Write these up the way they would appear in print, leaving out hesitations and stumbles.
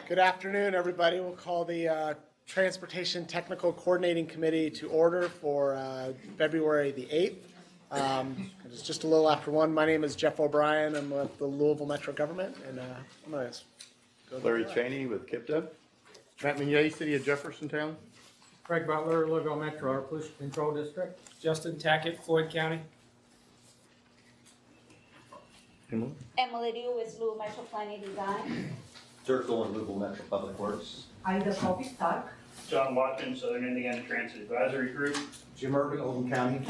Good afternoon, everybody. We'll call the Transportation Technical Coordinating Committee to order for February the 8th. It's just a little after 1. My name is Jeff O'Brien. I'm with the Louisville Metro Government, and I'm going to go Larry Cheney with KIPTA. Matt Mignet, City of Jeffersontown. Craig Butler, Louisville Metro, our Pollution Control District. Justin Tackett, Floyd County. Emily Liu with Louisville Metro Planning Design. Circle and Louisville Metro Public Works. Ida Kobe-Stark. John Watkins, Southern Indiana Transit Advisory Group. Jim Urban, Oldham County.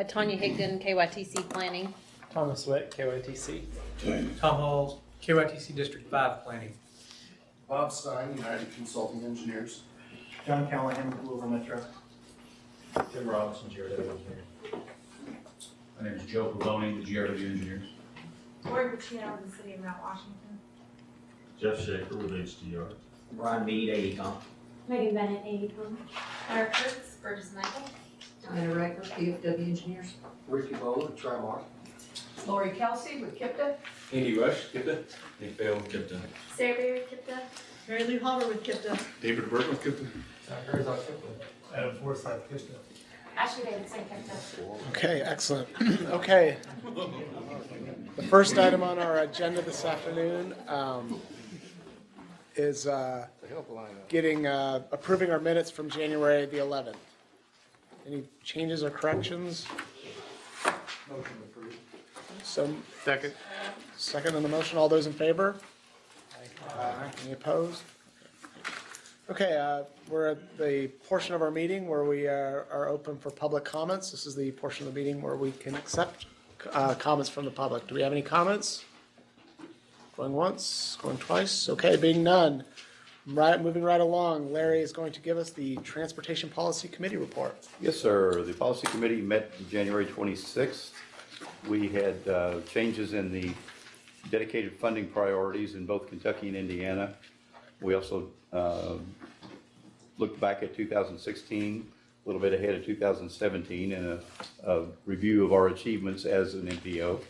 Tanya Higdon, KYTC Planning. Thomas Witt, KYTC. Tom Hall, KYTC District 5 Planning. Bob Stein, United Consulting Engineers. John Callahan with Louisville Metro. Tim Robinson, GRW Engineer. My name is Joe Pavoni, the GRW Engineers. Lori Pacino in the City of Mount Washington. Jeff Shaker with HDR. Brian Mead, AECom. Megan Bennett, AECom. Eric Kurtz, Burgess Michael. Diana Rackler, PFW Engineers. Ricky Bowler, Trimar. Lori Kelsey with KIPTA. Andy Rush, KIPTA. Nick Bale, KIPTA. Sarah Berry, Kipta. Mary Lou Hopper with KIPTA. David Burke with KIPTA. Adam Forsyth, Kista. Ashley Davidson, Kipta. Okay, excellent. Okay. The first item on our agenda this afternoon is approving our minutes from January the 11th. Any changes or corrections? Motion approved. So, Second. second on the motion. All those in favor? Any opposed? Okay, we're at the portion of our meeting where we are open for public comments. This is the portion of the meeting where we can accept comments from the public. Do we have any comments? Going once, going twice. Okay, being none. Moving right along, Larry is going to give us the Transportation Policy Committee report. Yes, sir. The policy committee met January 26th. We had changes in the dedicated funding priorities in both Kentucky and Indiana. We also looked back at 2016, a little bit ahead of 2017, and a review of our achievements as an MPO.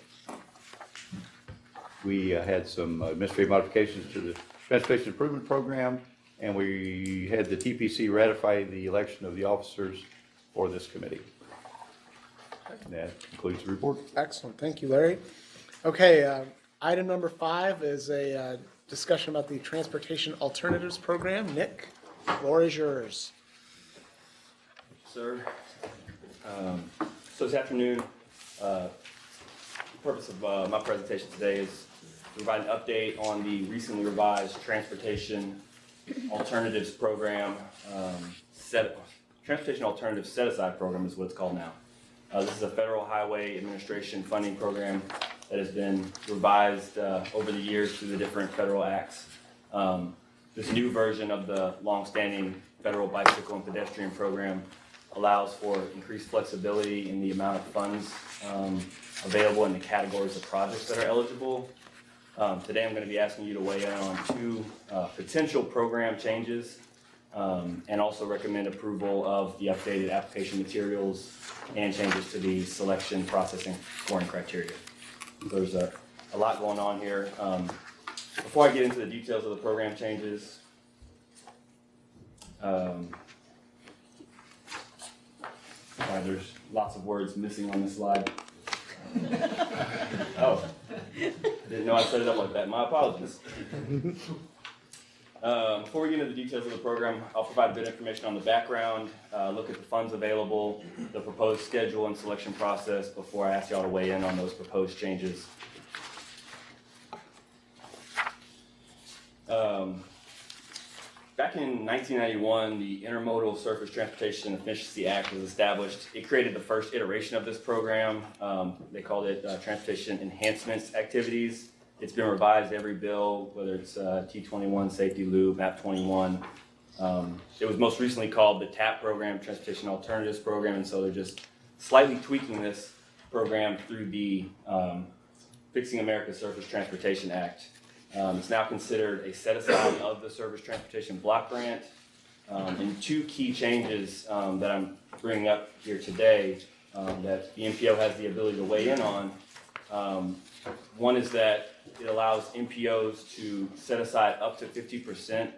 We had some administrative modifications to the Transportation Improvement Program, and we had the TPC ratify the election of the officers for this committee. And that concludes the report. Excellent. Thank you, Larry. Okay, item number 5 is a discussion about the Transportation Alternatives Program. Nick, the floor is yours. Sir. So this afternoon, the purpose of my presentation today is to provide an update on the recently revised Transportation Alternatives Program. Transportation Alternatives Set-Aside Program is what it's called now. This is a Federal Highway Administration funding program that has been revised over the years through the different federal acts. This new version of the longstanding federal bicycle and pedestrian program allows for increased flexibility in the amount of funds available in the categories of projects that are eligible. Today I'm going to be asking you to weigh in on 2 potential program changes and also recommend approval of the updated application materials and changes to the selection, processing, scoring criteria. There's a lot going on here. Before I get into the details of the program changes, there's lots of words missing on this slide. Oh, didn't know I set it up like that. My apologies. Before we get into the details of the program, I'll provide a bit of information on the background, look at the funds available, the proposed schedule and selection process before I ask y'all to weigh in on those proposed changes. Back in 1991, the Intermodal Surface Transportation Efficiency Act was established. It created the first iteration of this program. They called it Transportation Enhancements Activities. It's been revised every bill, whether it's T21, Safety Loop, MAP 21. It was most recently called the TAP program, Transportation Alternatives Program, and so they're just slightly tweaking this program through the Fixing America's Surface Transportation Act. It's now considered a set-aside of the Surface Transportation Block Grant. And 2 key changes that I'm bringing up here today that the MPO has the ability to weigh in on One is that it allows MPOs to set aside up to 50%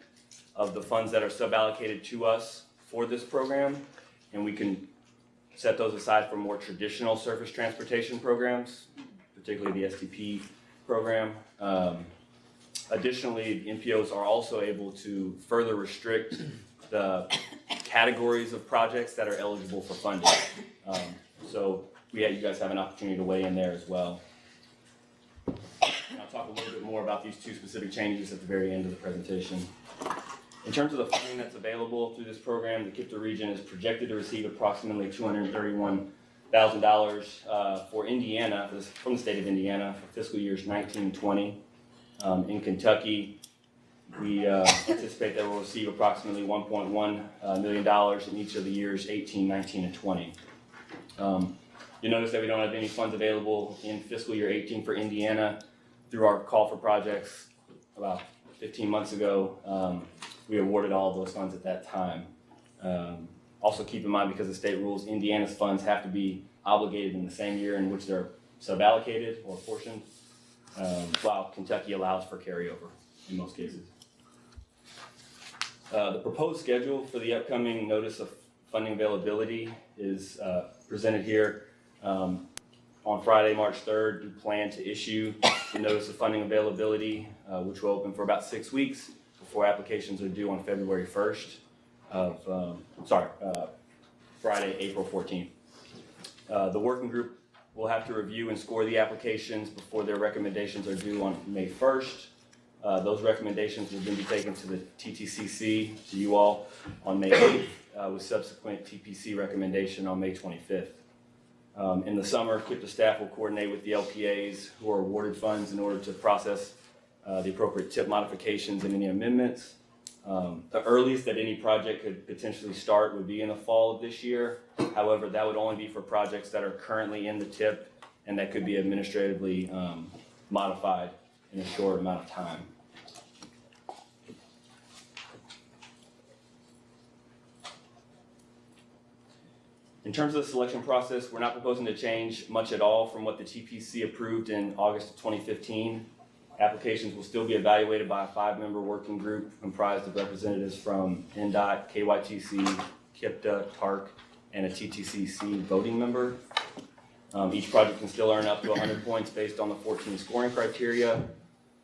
of the funds that are suballocated to us for this program, and we can set those aside for more traditional surface transportation programs, particularly the STP program. Additionally, MPOs are also able to further restrict the categories of projects that are eligible for funding. So you guys have an opportunity to weigh in there as well. And I'll talk a little bit more about these two specific changes at the very end of the presentation. In terms of the funding that's available through this program, the KIPTA region is projected to receive approximately $231,000 for Indiana, from the state of Indiana, for fiscal years 19 and 20. In Kentucky, we anticipate that we'll receive approximately $1.1 million in each of the years 18, 19, and 20. You'll notice that we don't have any funds available in fiscal year 18 for Indiana. Through our call for projects about 15 months ago, we awarded all of those funds at that time. Also keep in mind, because of state rules, Indiana's funds have to be obligated in the same year in which they're suballocated or apportioned, while Kentucky allows for carryover in most cases. The proposed schedule for the upcoming notice of funding availability is presented here. On Friday, March 3rd, we plan to issue the notice of funding availability, which will open for about 6 weeks before applications are due on February 1st Friday, April 14th. The working group will have to review and score the applications before their recommendations are due on May 1st. Those recommendations will then be taken to the TTCC, to you all, on May 8th, with subsequent TPC recommendation on May 25th. In the summer, KIPTA staff will coordinate with the LPAs who are awarded funds in order to process the appropriate tip modifications and any amendments. The earliest that any project could potentially start would be in the fall of this year. However, that would only be for projects that are currently in the tip and that could be administratively modified in a short amount of time. In terms of the selection process, we're not proposing to change much at all from what the TPC approved in August of 2015. Applications will still be evaluated by a 5-member working group comprised of representatives from NDOT, KYTC, KIPTA, TARC, and a TTCC voting member. Each project can still earn up to 100 points based on the 14 scoring criteria.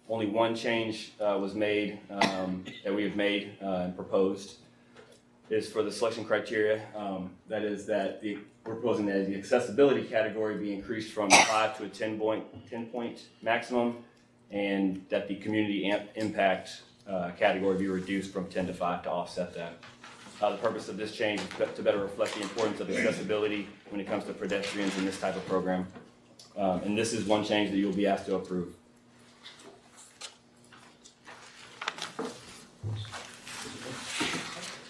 Only one change was made that we have made and proposed is for the selection criteria. That is that we're proposing that the accessibility category be increased from 5 to a 10 point maximum, and that the community impact category be reduced from 10 to 5 to offset that. The purpose of this change is to better reflect the importance of accessibility when it comes to pedestrians in this type of program. And this is one change that you'll be asked to approve.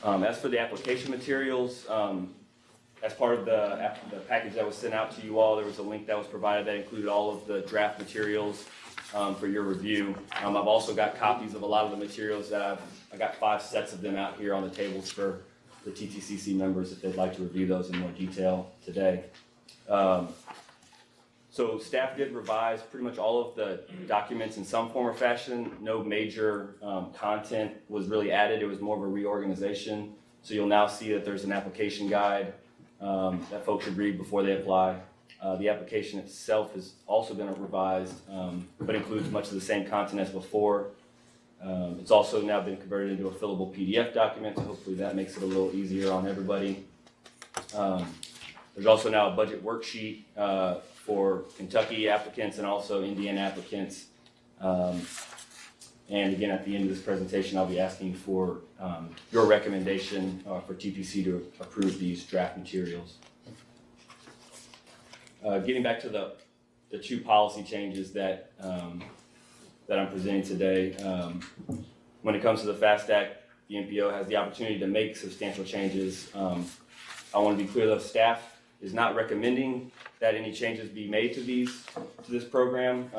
As for the application materials, as part of the package that was sent out to you all, there was a link that was provided that included all of the draft materials for your review. I've also got copies of a lot of the materials that I got 5 sets of them out here on the tables for the TTCC members if they'd like to review those in more detail today. So staff did revise pretty much all of the documents in some form or fashion. No major content was really added. It was more of a reorganization. So you'll now see that there's an application guide that folks should read before they apply. The application itself has also been revised, but includes much of the same content as before. It's also now been converted into a fillable PDF document, so hopefully that makes it a little easier on everybody. There's also now a budget worksheet for Kentucky applicants and also Indiana applicants. And again, at the end of this presentation, I'll be asking for your recommendation for TPC to approve these draft materials. Getting back to the 2 policy changes that I'm presenting today. When it comes to the FAST Act, the MPO has the opportunity to make substantial changes. I want to be clear though, staff is not recommending that any changes be made to this program.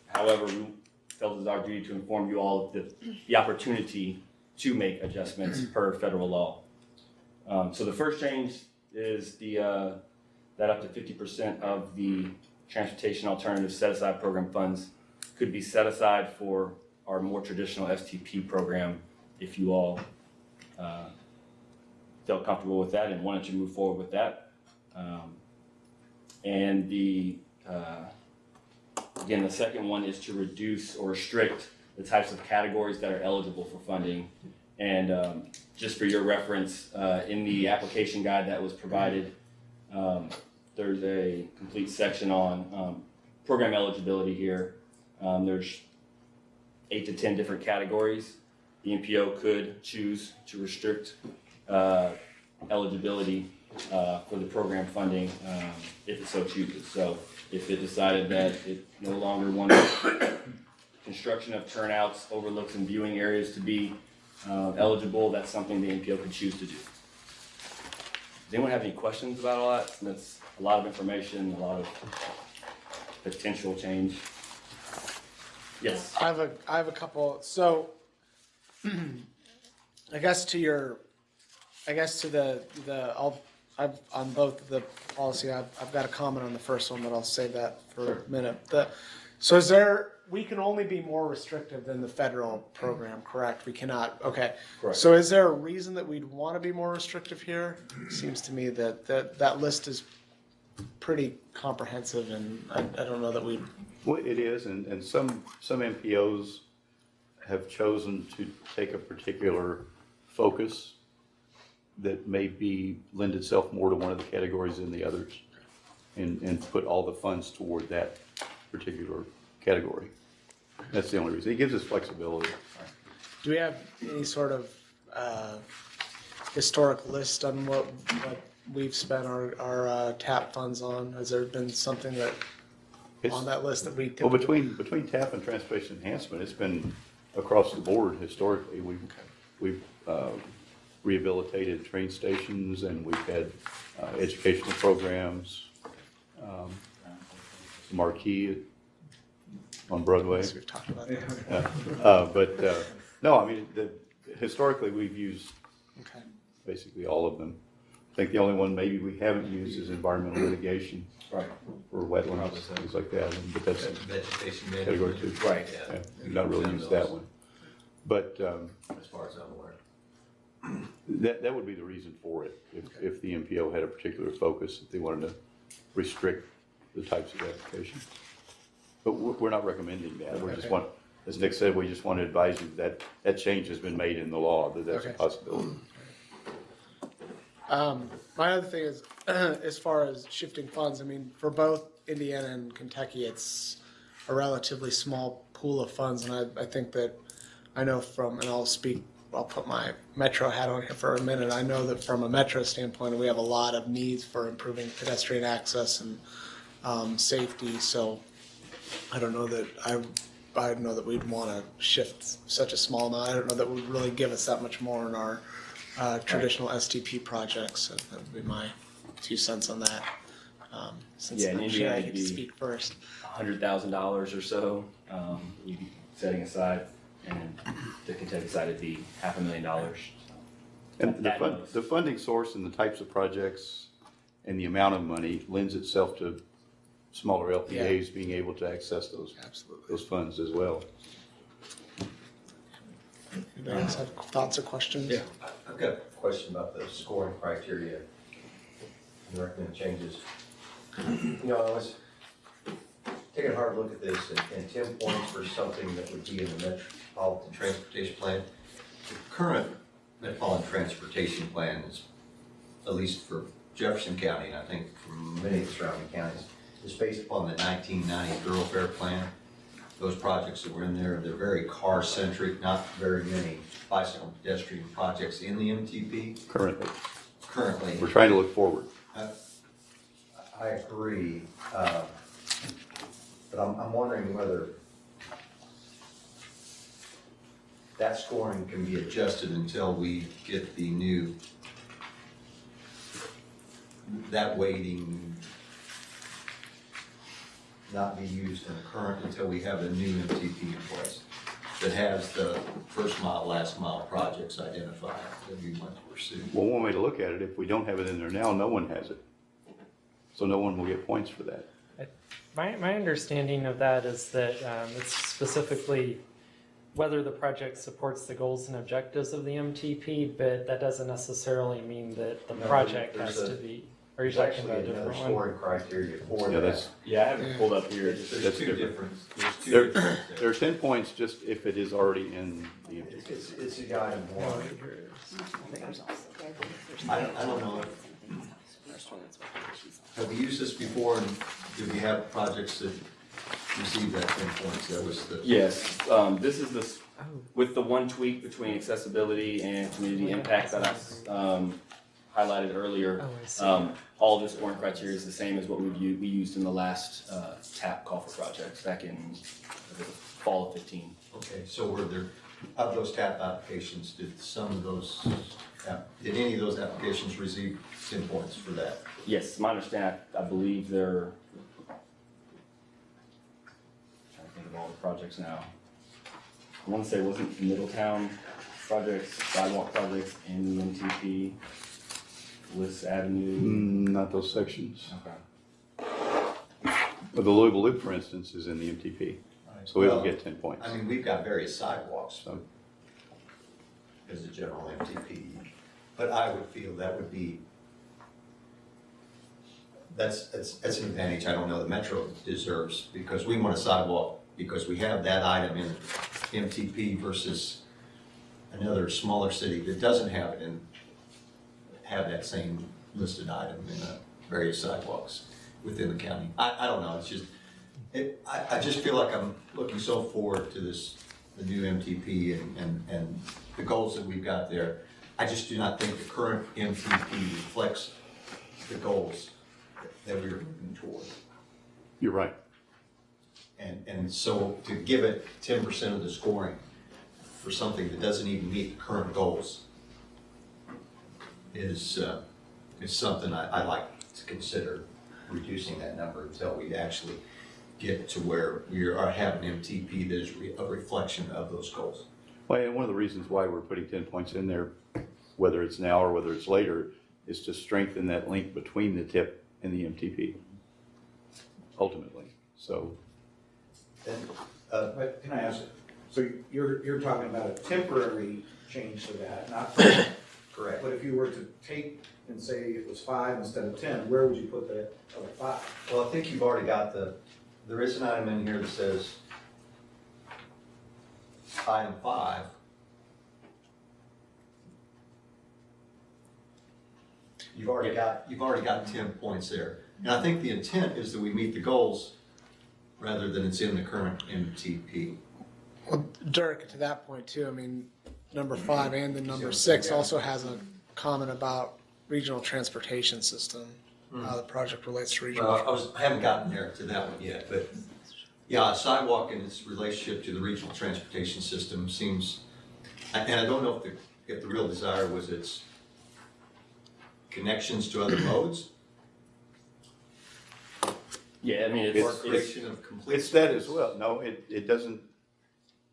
However, we felt it is our duty to inform you all of the opportunity to make adjustments per federal law. So the first change is that up to 50% of the transportation alternative set-aside program funds could be set aside for our more traditional STP program if you all felt comfortable with that and wanted to move forward with that. And again, the second one is to reduce or restrict the types of categories that are eligible for funding. And just for your reference, in the application guide that was provided, there's a complete section on program eligibility here. There's 8 to 10 different categories. The MPO could choose to restrict eligibility for the program funding if it so chooses. So if it decided that it no longer wanted construction of turnouts, overlooks, and viewing areas to be eligible, that's something the MPO could choose to do. Does anyone have any questions about all that? That's a lot of information, a lot of potential change. Yes. I have a couple. So, I guess to on both of the policy, I've got a comment on the first one, but I'll save that for a minute. So we can only be more restrictive than the federal program, correct? We cannot, okay. Correct. So is there a reason that we'd want to be more restrictive here? Seems to me that list is pretty comprehensive, and I don't know that we. Well, it is, and some MPOs have chosen to take a particular focus that may lend itself more to one of the categories than the others, and put all the funds toward that particular category. That's the only reason. It gives us flexibility. Do we have any sort of historic list on what we've spent our TAP funds on? Has there been something that on that list that we Well, between TAP and transportation enhancement, it's been across the board historically. We've rehabilitated train stations, and we've had educational programs, Marquee on Broadway. Yes, we've talked about that. No, I mean, historically we've used basically all of them. I think the only one maybe we haven't used is environmental litigation. Right. For wetlands, things like that, but that's Vegetation category management. 2. Right. Yeah, we've not really used that one. But As far as I'm aware. that would be the reason for it, if the MPO had a particular focus, if they wanted to restrict the types of application. But we're not recommending that. We just want, as Nick said, we just want to advise you that change has been made in the law, that's a possibility. My other thing is, as far as shifting funds, I mean, for both Indiana and Kentucky, it's a relatively small pool of funds, and I think that I know from, and I'll put my Metro hat on here for a minute. I know that from a Metro standpoint, we have a lot of needs for improving pedestrian access and safety. So I don't know that I know that we'd want to shift such a small amount. I don't know that would really give us that much more in our traditional STP projects. That would be my 2 cents on that. Since Yeah, in I'm sure I Indiana, get to speak first. $100,000 or so you'd be setting aside, and the Kentucky side would be $500,000. And the funding source and the types of projects and the amount of money lends itself to smaller LPAs being able to access those funds as well. Anybody else have thoughts or questions? Yeah, I've got a question about the scoring criteria and recommend changes. You know, I was taking a hard look at this, and 10 points for something that would be in the Metropolitan Transportation Plan. The current Metropolitan Transportation Plan is, at least for Jefferson County, and I think for many of the surrounding counties, is based upon the 1990 thoroughfare plan. Those projects that were in there, they're very car-centric, not very many bicycle pedestrian projects in the MTP. Currently. We're trying to look forward. I agree, but I'm wondering whether that scoring can be adjusted until we get the new, that weighting not be used in the current until we have a new MTP in place that has the first mile, last mile projects identified that we want to pursue. Well, one way to look at it, if we don't have it in there now, no one has it. So no one will get points for that. My understanding of that is that it's specifically whether the project supports the goals and objectives of the MTP, but that doesn't necessarily mean that the No, project there's has a- to be. Or are you There's talking actually about a another different one? scoring criteria for Yeah, that. that's, Yeah, I have it pulled up here. There's That's two different. different, there's two there, different. there are 10 points just if it is already in the MTP. It's the item one. I don't know. Have we used this before, and do we have projects that received that 10 points? That was the. Yes, this is this, with the one tweak between accessibility and community impact that I highlighted earlier. Oh, I see. All of the scoring criteria is the same as what we used in the last TAP call for projects back in fall of 15. Okay, so were there, of those TAP applications, did some of those, did any of those applications receive 10 points for that? Yes, my understanding, I believe they're, trying to think of all the projects now. I want to say, wasn't Middletown projects, sidewalk projects in the MTP, Bliss Avenue? Not those sections. Okay. But the Louisville Loop, for instance, is in the MTP, so it'll Well, get 10 points. I mean, we've got various sidewalks So, as a general MTP, but I would feel that would be, that's an advantage I don't know the Metro deserves, because we want a sidewalk, because we have that item in MTP versus another smaller city that doesn't have it and have that same listed item in various sidewalks within the county. I don't know, it's just, I just feel like I'm looking so forward to this, the new MTP and the goals that we've got there. I just do not think the current MTP reflects the goals that we're moving toward. you're right. And so to give it 10% of the scoring for something that doesn't even meet the current goals is something I like to consider reducing that number until we actually get to where we are having MTP that is a reflection of those goals. Well, and one of the reasons why we're putting 10 points in there, whether it's now or whether it's later, is to strengthen that link between the TIP and the MTP, ultimately. So, But can I ask, so you're talking about a temporary change to that, not Correct. But if you were to take and say it was 5 instead of 10, where would you put the other 5? Well, I think you've already got there is an item in here that says item 5. You've already got 10 points there. And I think the intent is that we meet the goals rather than it's in the current MTP. Well, Dirk, to that point too, I mean, number 5 and then number 6 also has a comment about regional transportation system, how the project relates to regional. Well, I haven't gotten there to that one yet, but yeah, a sidewalk and its relationship to the regional transportation system seems, and I don't know if the real desire was its connections to other modes. Yeah, I mean, Or creation of complete. it's that as well. No, it doesn't,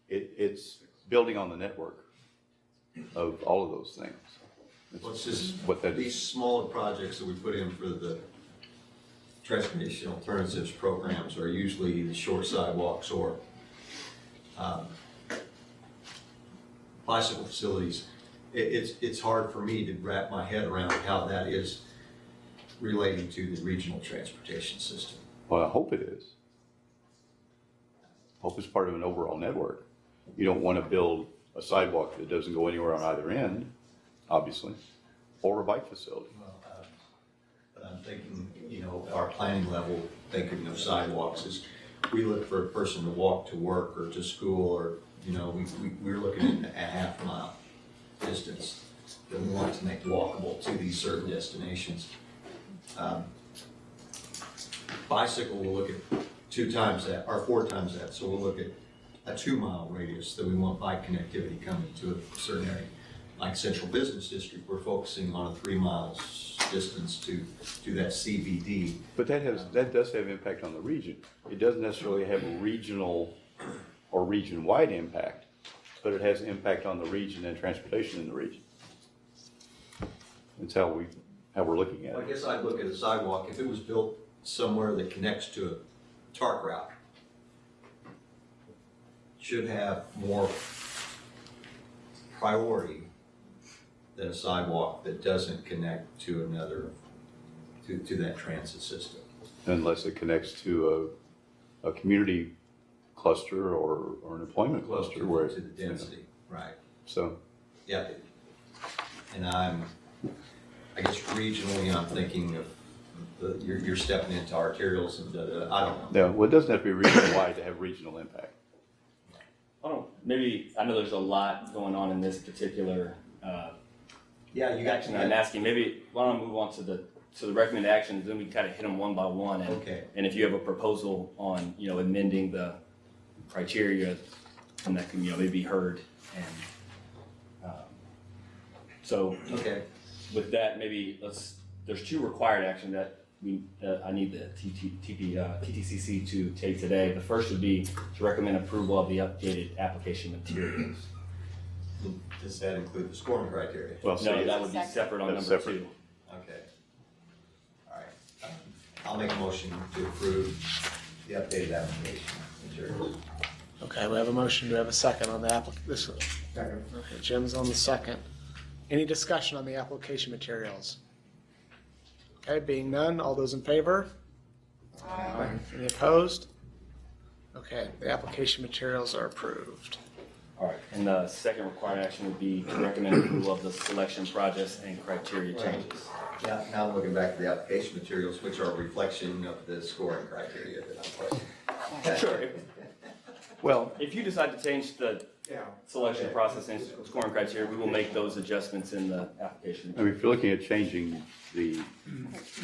it's building on the network of all of those things. Well, it's just what that these smaller projects that we put in for the transportation alternatives programs are usually the short sidewalks or bicycle facilities. It's hard for me to wrap my head around how that is relating to the regional transportation system. Well, I hope it is. Hope it's part of an overall network. You don't want to build a sidewalk that doesn't go anywhere on either end, obviously, or a bike facility. But I'm thinking, our planning level, thinking of sidewalks is, we look for a person to walk to work or to school, or, we're looking at a half mile distance that we want to make walkable to these certain destinations. Bicycle, we'll look at 2 times that, or 4 times that, so we'll look at a 2-mile radius that we want bike connectivity coming to a certain area. Like Central Business District, we're focusing on a 3 miles distance to that CBD. But that does have impact on the region. It doesn't necessarily have a regional or region-wide impact, but it has impact on the region and transportation in the region. That's how we're looking at Well, I it. guess I'd look at a sidewalk, if it was built somewhere that connects to a TARC route should have more priority than a sidewalk that doesn't connect to another, to that transit system. Unless it connects to a community cluster or an employment cluster where. To the density, right. So, Yeah. And I guess regionally, I'm thinking of, you're stepping into arterials and I don't know. yeah, well, it doesn't have to be region-wide to have regional impact. Maybe, I know there's a lot going on in this particular, Yeah, you got action I'm asking. Maybe, why don't I move on to the recommended actions, then we kind of hit them one by one. Okay. And if you have a proposal on, amending the criteria, then that can, maybe be heard. And so, Okay. with that, maybe there's two required action that I need the TTCC to take today. The first would be to recommend approval of the updated application materials. Does that include the scoring criteria? Well, No, that would be separate on That's number separate. 2. Okay. All right. I'll make a motion to approve the updated application materials. Okay, we have a motion. Do we have a second on the this? Second. Okay, Jim's on the second. Any discussion on the application materials? Okay, being none, all those in favor? Aye. Any opposed? Okay, the application materials are approved. All right, and the second required action would be to recommend approval of the selection process and criteria changes. Yeah, now I'm looking back to the application materials, which are a reflection of the scoring criteria that I'm questioning. Sure. Well, If you decide to change the selection process and scoring criteria, we will make those adjustments in the application. I mean, if you're looking at changing the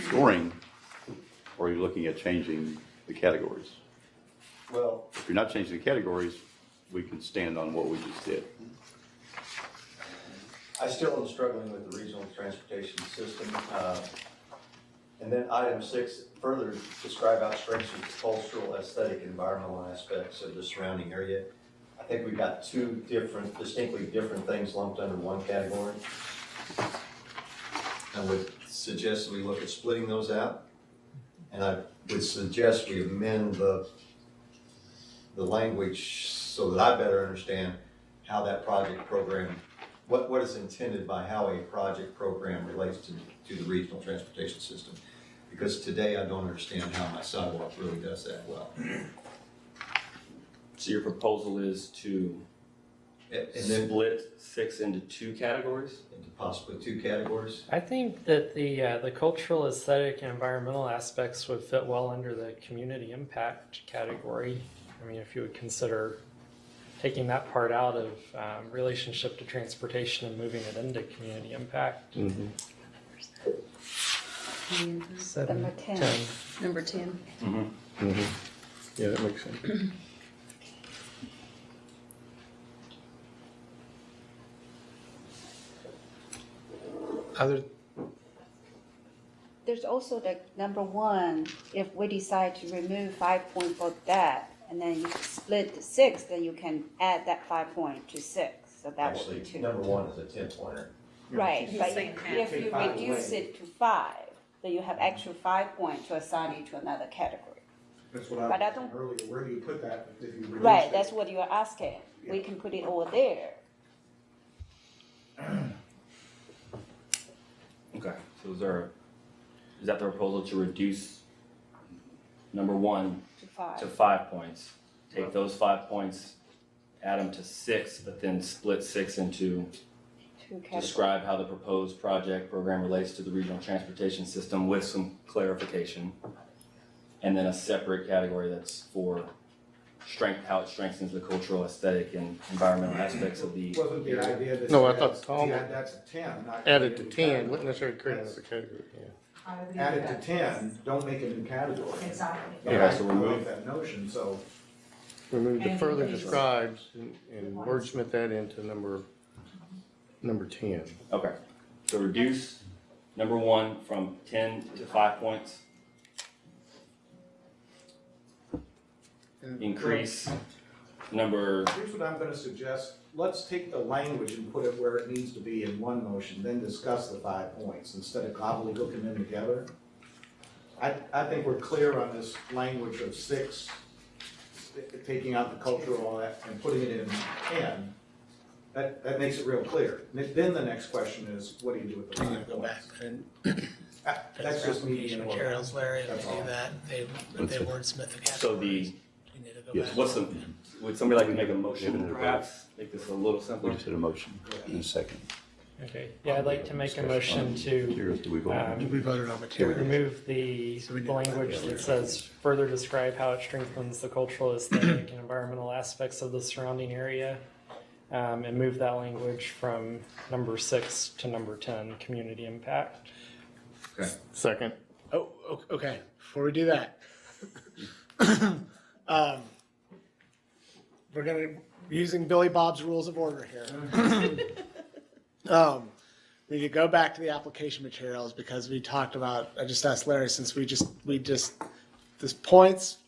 scoring, or you're looking at changing the categories. Well, If you're not changing the categories, we can stand on what we just did. I still am struggling with the regional transportation system. And then item 6, further describe how it strengthens the cultural, aesthetic, environmental aspects of the surrounding area. I think we've got two distinctly different things lumped under one category. I would suggest we look at splitting those out. And I would suggest we amend the language so that I better understand how that project program, what is intended by how a project program relates to the regional transportation system. Because today I don't understand how my sidewalk really does that well. So your proposal is to And then split 6 into 2 categories? into possibly 2 categories. I think that the cultural, aesthetic, and environmental aspects would fit well under the community impact category. I mean, if you would consider taking that part out of relationship to transportation and moving it into community impact. Seven, Number 10. 10. Number 10. Yeah, that makes sense. Other, There's also the number 1, if we decide to remove 5 points for that, and then you split the 6, then you can add that 5 point to 6. So that would Actually, be 2. number 1 is a 10-pointer. Right, He's but saying if half. you reduce it to 5, then you have extra 5 points to assign it to another category. That's what I But I was saying don't- earlier, where do you put that if you reduce Right, it? that's what you're asking. We can put it over there. Okay, so is that the proposal to reduce number 1 To 5. to 5 points? Take those 5 points, add them to 6, but then split 6 into 2 categories. describe how the proposed project program relates to the regional transportation system with some clarification. And then a separate category that's for how it strengthens the cultural, aesthetic, and environmental aspects of the Wasn't the idea that. No, I thought Tom That's a 10, not. added a to new 10, category. wouldn't necessarily create That's- another category, yeah. I would Add leave it to that. 10, don't make a new category. Exactly. Yeah, so I remove- like that notion, so. Remove the And further increase. describes and wordsmith that into number 10. Okay, so reduce number 1 from 10 to 5 points. Increase number, Here's what I'm gonna suggest, let's take the language and put it where it needs to be in one motion, then discuss the 5 points, instead of gobbledygooking them together. I think we're clear on this language of 6, taking out the cultural, all that, and putting it in 10. That makes it real clear. Then the next question is, what do you do with the We need 5 to go back points? and That's just me application being materials, Larry, and That's do all. that. They wordsmith the So categories. We need to go the, back. what's the, would somebody like to make a Give it motion, a vote. perhaps, make this a little We simpler? just did a motion in a second. Okay, yeah, I'd like to make a motion to Materials, do we vote on? We voted on materials. remove the So we need- language that says further describe how it strengthens the cultural, aesthetic, and environmental aspects of the surrounding area. And move that language from number 6 to number 10, community impact. Second. Oh, okay. Before we do that, we're gonna using Billy Bob's rules of order here. We need to go back to the application materials because we talked about. I just asked Larry since we just this points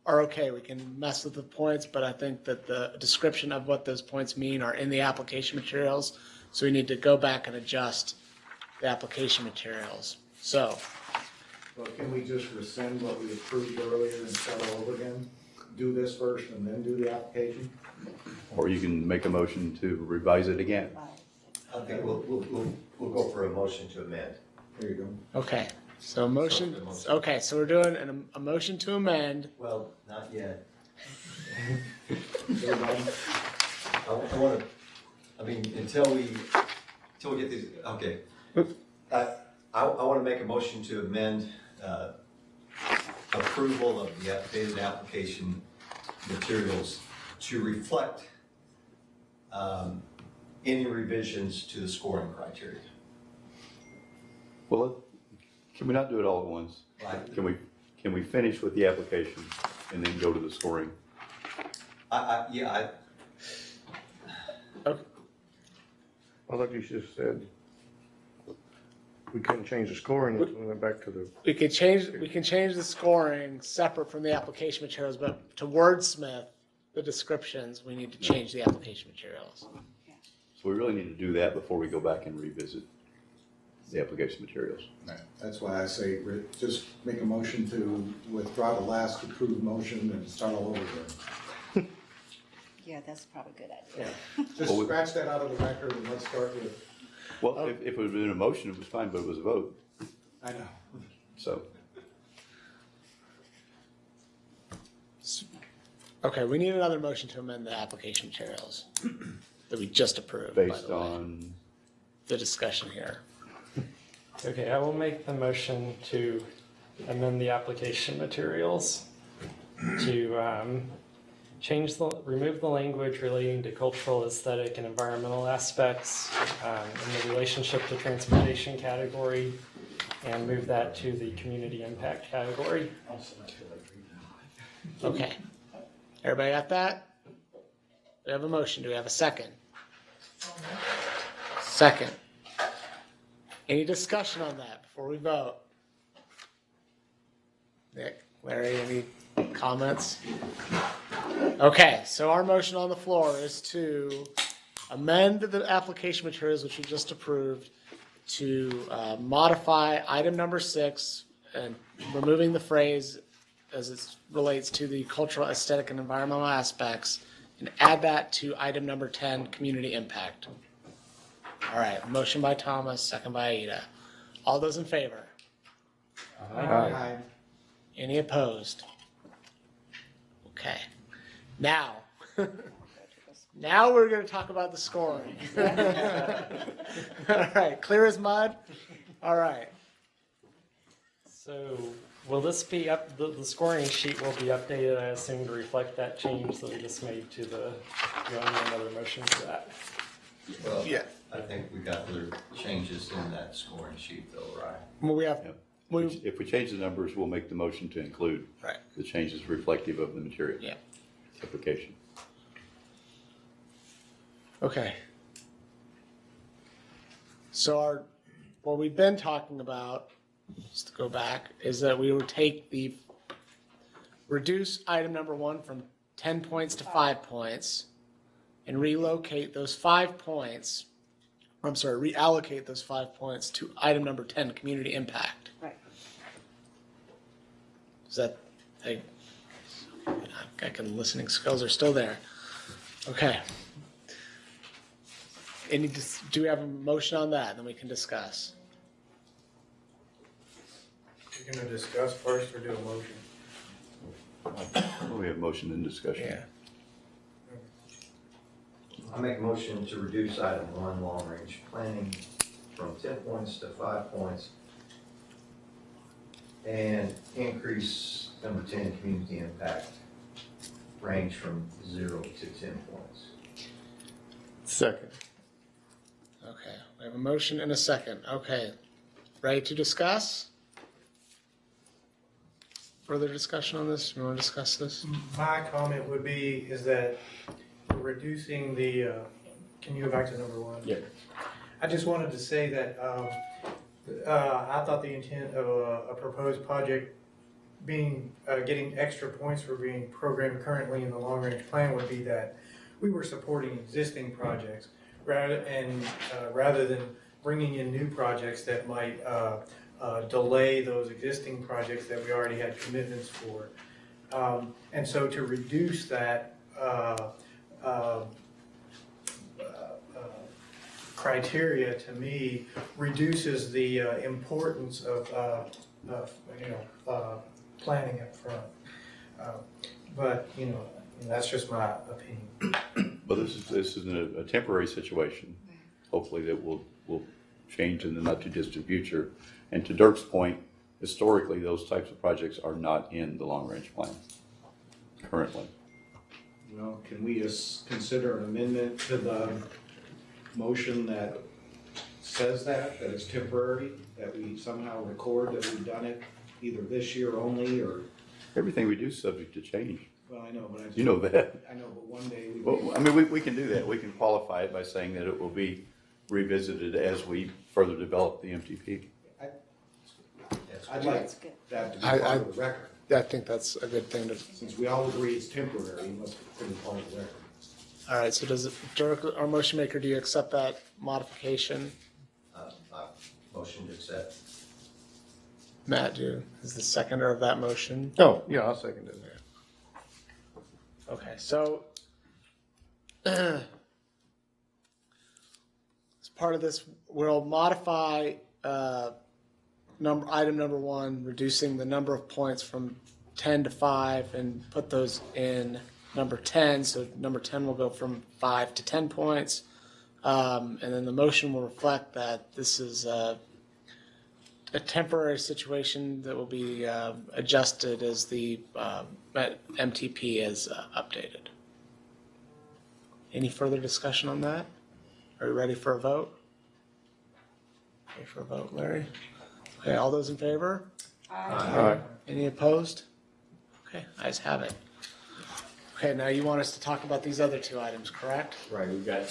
are okay. We can mess with the points, but I think that the description of what those points mean are in the application materials. So we need to go back and adjust the application materials. So. Well, can we just rescind what we approved earlier and start all over again? Do this first and then do the application? Or you can make a motion to revise it again. I think we'll go for a motion to amend. There you go. Okay, so motion, okay, so we're doing a motion to amend. Well, not yet. Everybody? I want to, I mean, until we get these, okay. I want to make a motion to amend approval of the updated application materials to reflect any revisions to the scoring criteria. Well, can we not do it all at once? Right. Can we finish with the application and then go to the scoring? Yeah, I thought you just said we couldn't change the scoring, we went back to the. We can change the scoring separate from the application materials, but to wordsmith the descriptions, we need to change the application materials. So we really need to do that before we go back and revisit the application materials. That's why I say, just make a motion to withdraw the last approved motion and start all over again. Yeah, that's probably a good idea. Just scratch that out of the record and let's start with, Well, if it would have been a motion, it was fine, but it was a vote, I know. so. Okay, we need another motion to amend the application materials that we just approved, by Based the way. on, The discussion here. Okay, I will make the motion to amend the application materials to remove the language relating to cultural, aesthetic, and environmental aspects in the relationship to transportation category, and move that to the community impact category. Okay. Everybody got that? We have a motion. Do we have a second? Second. Any discussion on that before we vote? Nick, Larry, any comments? Okay, so our motion on the floor is to amend the application materials which we just approved to modify item number 6 and removing the phrase as it relates to the cultural, aesthetic, and environmental aspects, and add that to item number 10, community impact. All right, motion by Thomas, second by Aida. All those in favor? Aye. Any opposed? Okay. Now, now we're going to talk about the scoring. All right, clear as mud? All right. So will this be up, the scoring sheet will be updated, I assume, to reflect that change that we just made to the, you want another motion for that? well, Yeah. I think we got other changes in that scoring sheet though, right? Well, we have, Yep. If we change the numbers, we'll make the motion to include right, the changes reflective of the material. yeah. Application. Okay. So what we've been talking about, just to go back, is that we would reduce item number 1 from 10 points to 5 points and relocate those 5 points, reallocate those 5 points to item number 10, community impact. Right. Is that, I can, listening skills are still there. Okay. Do we have a motion on that? Then we can discuss. You're gonna discuss first or do a motion? We have motion and discussion. Yeah. I make a motion to reduce item 1, long-range planning, from 10 points to 5 points, and increase number 10, community impact, range from 0 to 10 points. Second. Okay. We have a motion and a second. Okay. Ready to discuss? Further discussion on this? You want to discuss this? My comment would be is that we're reducing the, can you go back to number 1? Yeah. I just wanted to say that I thought the intent of a proposed project being, getting extra points for being programmed currently in the long-range plan would be that we were supporting existing projects rather than bringing in new projects that might delay those existing projects that we already had commitments for. And so to reduce that criteria, to me, reduces the importance of planning up front. But that's just my opinion. But this is a temporary situation. Hopefully that will change in the not too distant future. And to Dirk's point, historically, those types of projects are not in the long-range plan currently. Well, can we just consider an amendment to the motion that says that it's temporary, that we somehow record that we've done it either this year only or? Everything we do is subject to change. Well, I know, but You know that. I know, but one day we. Well, I mean, we can do that. We can qualify it by saying that it will be revisited as we further develop the MTP. I'd like That's good. that to be part of the record. I think that's a good thing to. Since we all agree it's temporary, it must be part of the record. All right. So does Dirk, our motion maker, do you accept that modification? Motion to accept. Matt, is the seconder of that motion? Oh, yeah, I'll second it. Okay, so as part of this, we'll modify item number 1, reducing the number of points from 10 to 5, and put those in number 10. So number 10 will go from 5 to 10 points, and then the motion will reflect that this is a temporary situation that will be adjusted as the MTP is updated. Any further discussion on that? Are you ready for a vote? Ready for a vote, Larry? Okay, all those in favor? Aye. Any opposed? Okay, ayes have it. Okay, now you want us to talk about these other 2 items, correct? Right, we've got,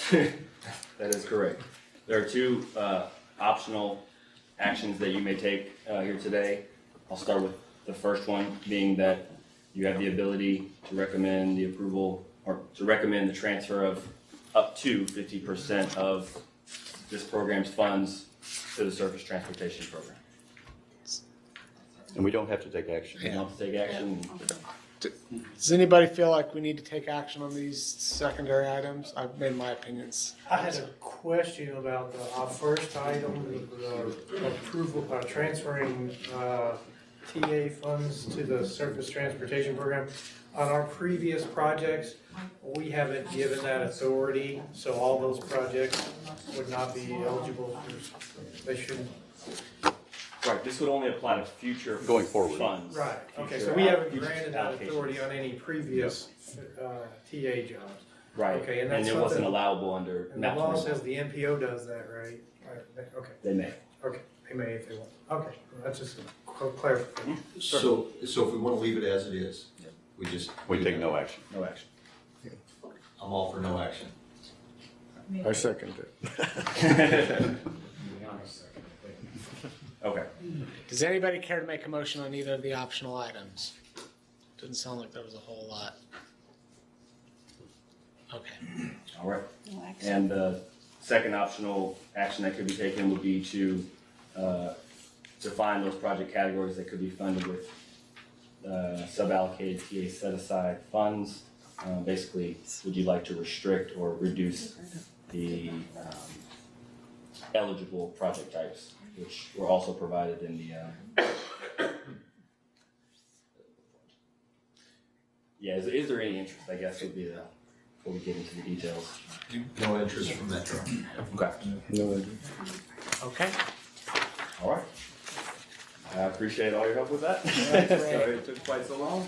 that is correct. There are 2 optional actions that you may take here today. I'll start with the first one, being that you have the ability to recommend the approval or to recommend the transfer of up to 50% of this program's funds to the Surface Transportation Program. And we don't have to take action. You don't have to take action. Does anybody feel like we need to take action on these secondary items? I've made my opinions. I had a question about our first item, the approval, transferring TA funds to the Surface Transportation Program. On our previous projects, we haven't given that authority, so all those projects would not be eligible. They shouldn't. Right, this would only apply to future Going forward. funds. Right, okay, Future so we haven't future granted that allocations. authority on any previous TA jobs. Right, Okay, and and that's it wasn't something- allowable under And the MAP law 21. says the NPO does that, right? Right, okay, They may. okay, they may if they want. Okay, that's just a clarification. So if we want to leave it as it is, we just. We take no action. No action. I'm all for no action. I second it. Okay. Does anybody care to make a motion on either of the optional items? Didn't sound like there was a whole lot. Okay. All right. No action. And the second optional action that could be taken would be to find those project categories that could be funded with sub-allocated TA set-aside funds. Basically, would you like to restrict or reduce the eligible project types, which were also provided in the yeah, is there any interest, I guess, would be the, before we get into the details. No interest from Metro. Okay. Okay. All right. I appreciate all your help with that. right, great. Sorry it took quite so long.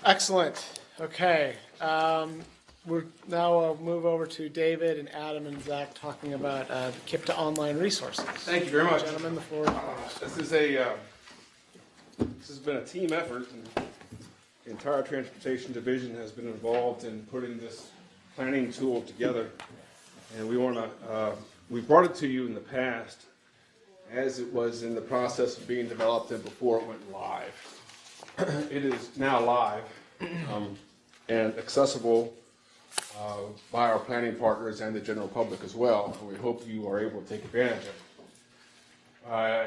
Excellent. Okay. We're now we'll move over to David and Adam and Zach talking about the KIPTA online resources. Thank you very much. Gentlemen, the floor is yours. This has been a team effort, and the entire transportation division has been involved in putting this planning tool together. And we brought it to you in the past as it was in the process of being developed and before it went live. It is now live and accessible by our planning partners and the general public as well. And we hope you are able to take advantage of it.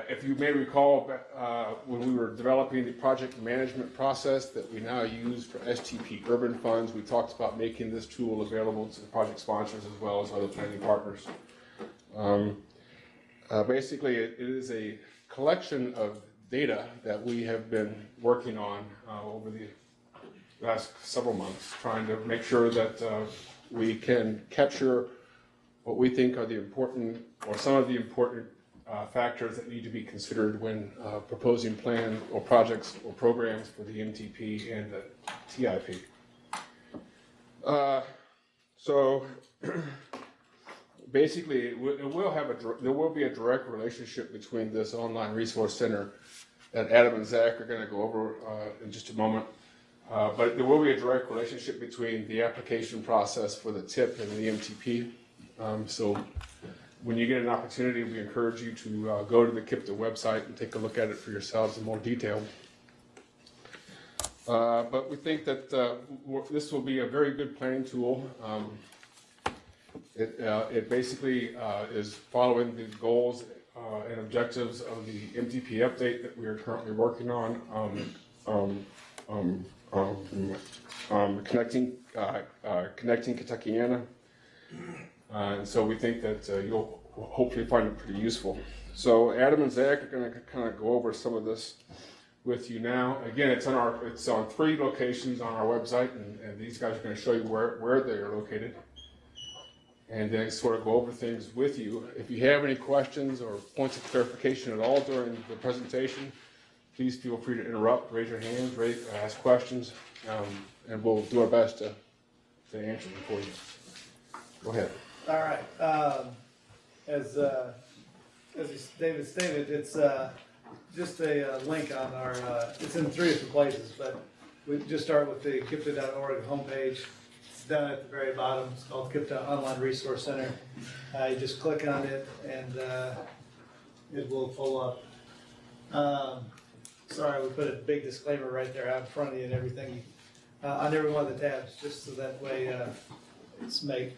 If you may recall, when we were developing the project management process that we now use for STP urban funds, we talked about making this tool available to the project sponsors as well as other planning partners. Basically, it is a collection of data that we have been working on over the last several months, trying to make sure that we can capture what we think are the important, or some of the important factors that need to be considered when proposing plan or projects or programs for the MTP and the TIP. So basically, there will be a direct relationship between this online resource center that Adam and Zach are going to go over in just a moment. But there will be a direct relationship between the application process for the TIP and the MTP. So when you get an opportunity, we encourage you to go to the KIPTA website and take a look at it for yourselves in more detail. But we think that this will be a very good planning tool. It basically is following the goals and objectives of the MTP update that we are currently working on, connecting Kentuckiana. And so we think that you'll hopefully find it pretty useful. So Adam and Zach are going to kind of go over some of this with you now. Again, it's on 3 locations on our website, and these guys are going to show you where they are located, and then sort of go over things with you. If you have any questions or points of clarification at all during the presentation, please feel free to interrupt, raise your hands, ask questions, and we'll do our best to answer them for you. Go ahead. All right. As David stated, it's just a link on our, it's in 3 different places, but we just start with the KIPTA.org homepage. It's down at the very bottom. It's called KIPTA Online Resource Center. You just click on it and it will pull up. Sorry, we put a big disclaimer right there out in front of you and everything on every one of the tabs, just so that way it's make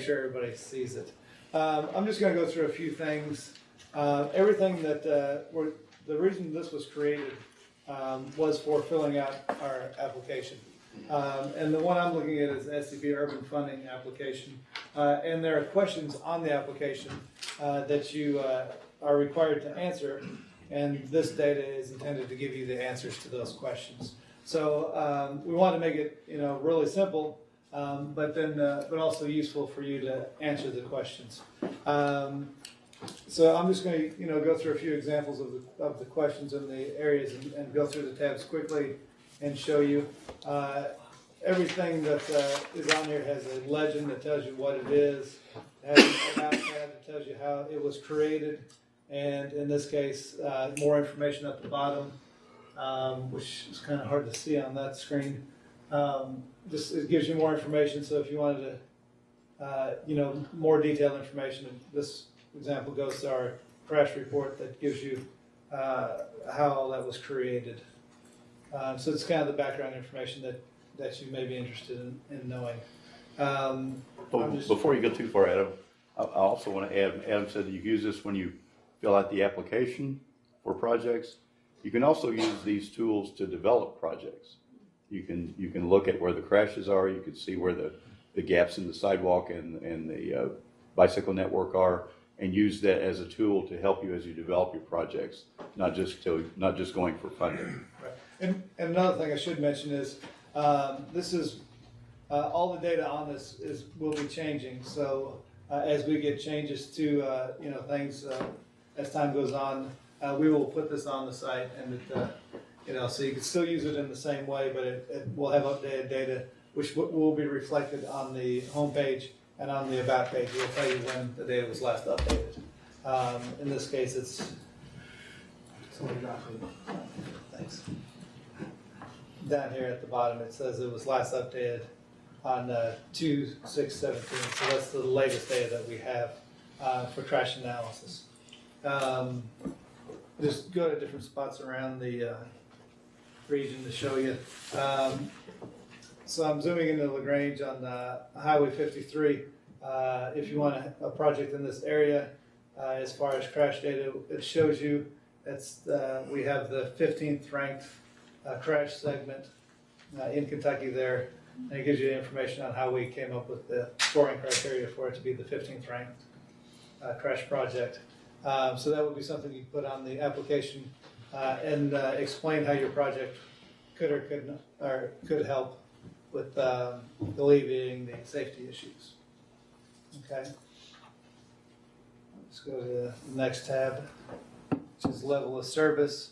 sure everybody sees it. I'm just going to go through a few things. Everything that the reason this was created was for filling out our application. And the one I'm looking at is the SCP Urban Funding application. And there are questions on the application that you are required to answer. And this data is intended to give you the answers to those questions. So we want to make it, really simple, but also useful for you to answer the questions. So I'm just going to, go through a few examples of the questions in the areas and go through the tabs quickly and show you. Everything that is on here has a legend that tells you what it is. It has an about tab that tells you how it was created. And in this case, more information at the bottom, which is kind of hard to see on that screen. It gives you more information. So if you wanted to, more detailed information, this example goes to our crash report that gives you how all that was created. So it's kind of the background information that you may be interested in knowing. Before you go too far, Adam, I also want to add, Adam said that you use this when you fill out the application for projects. You can also use these tools to develop projects. You can look at where the crashes are, you can see where the gaps in the sidewalk and the bicycle network are, and use that as a tool to help you as you develop your projects, not just going for funding. Right. And another thing I should mention is, this is, all the data on this will be changing. So, as we get changes to, things, as time goes on, we will put this on the site and so you can still use it in the same way, but it will have updated data, which will be reflected on the homepage and on the about page. It will tell you when the data was last updated. In this case, it's thanks. Down here at the bottom, it says it was last updated on 2/6/17. So that's the latest data that we have for crash analysis. Just go to different spots around the region to show you. So I'm zooming into LaGrange on Highway 53. If you want a project in this area, as far as crash data, it shows you we have the 15th ranked crash segment in Kentucky there, and it gives you information on how we came up with the scoring criteria for it to be the 15th ranked crash project. So that would be something you put on the application and explain how your project could help with alleviating the safety issues. Okay. Let's go to the next tab, which is level of service.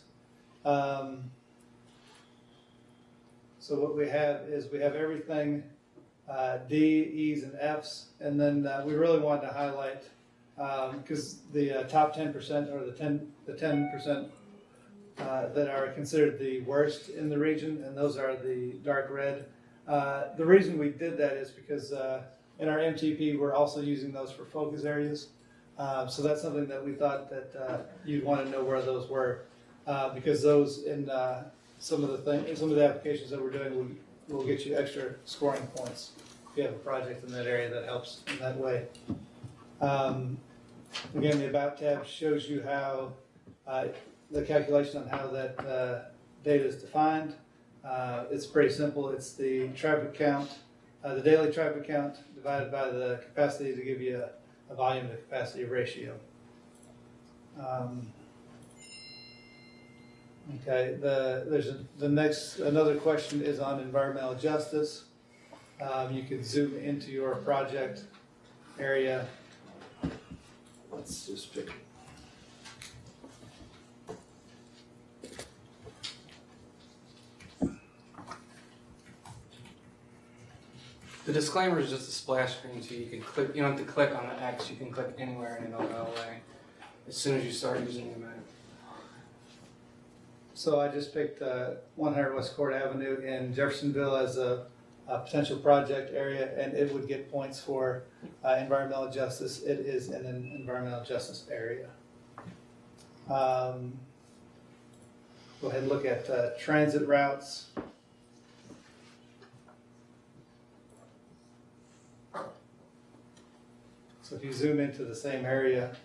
So what we have is we have everything D, E's, and F's, and then we really wanted to highlight because the top 10% or the 10% that are considered the worst in the region, and those are the dark red. The reason we did that is because in our MTP we're also using those for focus areas. So that's something that we thought that you'd want to know where those were, because those in some of the applications that we're doing will get you extra scoring points if you have a project in that area that helps in that way. Again, the About tab shows you how the calculation on how that data is defined. It's pretty simple. It's the traffic count, the daily traffic count divided by the capacity to give you a volume to capacity ratio. Okay, another question is on environmental justice. You could zoom into your project area. Let's just pick. The disclaimer is just a splash screen, so you can click. You don't have to click on the X. You can click anywhere, and it'll go away as soon as you start using the map. So I just picked 100 West Court Avenue in Jeffersonville as a potential project area, and it would get points for environmental justice. It is in an environmental justice area. Go ahead and look at transit routes. So if you zoom into the same area,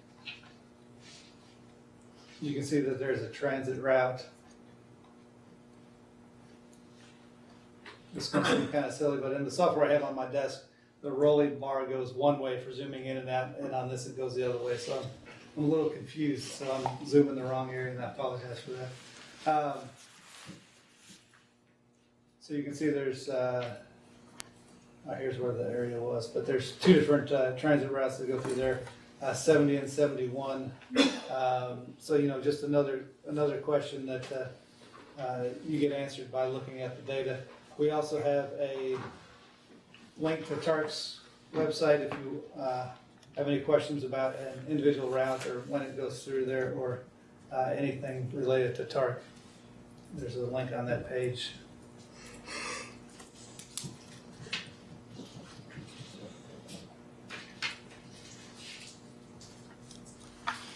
you can see that there's a transit route. This might seem kind of silly, but in the software I have on my desk, the rolling bar goes one way for zooming in and out, and on this it goes the other way. So I'm a little confused, so I'm zooming the wrong area, and I apologize for that. So you can see there's, here's where the area was, but there's two different transit routes that go through there, 70 and 71. So, just another question that you get answered by looking at the data. We also have a link to TARC's website if you have any questions about an individual route or when it goes through there or anything related to TARC. There's a link on that page.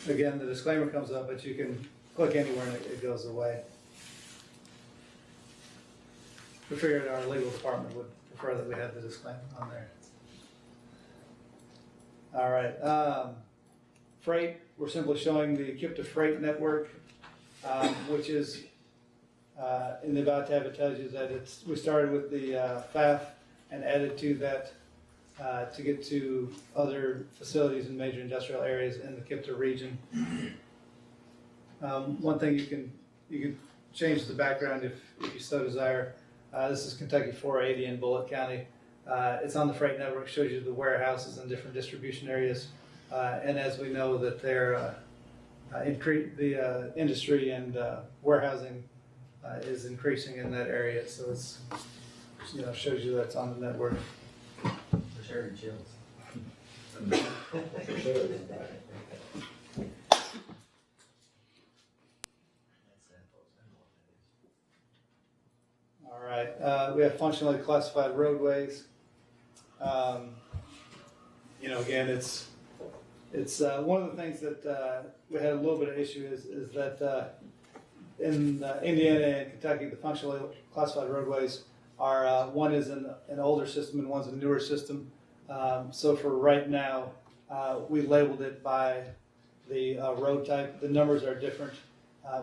Again, the disclaimer comes up, but you can click anywhere and it goes away. We figured our legal department would prefer that we had the disclaimer on there. All right. Freight, we're simply showing the KIPTA freight network. which is, in the about tab, it tells you that we started with the FAF and added to that to get to other facilities in major industrial areas in the KIPTA region. One thing you can change the background if you so desire. This is Kentucky 480 in Bullitt County. It's on the freight network, shows you the warehouses and different distribution areas. And as we know that the industry and warehousing is increasing in that area, so it's shows you that's on the network. For sure, it chills. All right, we have functionally classified roadways. Again, it's one of the things that we had a little bit of issue is that in Indiana and Kentucky, the functionally classified roadways are one is an older system and one's a newer system. So for right now, we labeled it by the road type. The numbers are different.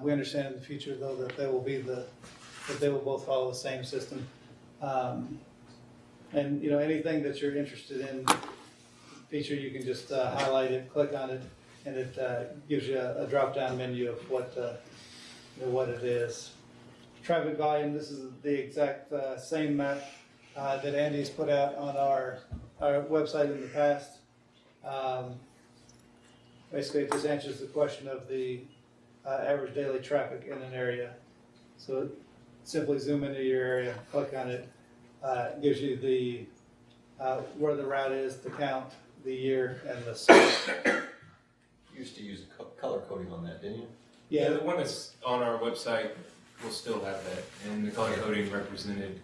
We understand in the future though that they will both follow the same system. And anything that you're interested in feature, you can just highlight it, click on it, and it gives you a drop-down menu of what it is. Traffic volume. This is the exact same map that Andy's put out on our website in the past. Basically, it just answers the question of the average daily traffic in an area. So simply zoom into your area, click on it, gives you the where the route is, the count, the year, and the source. You used to use color coding on that, didn't you? Yeah, the one that's on our website will still have that, and the color coding represented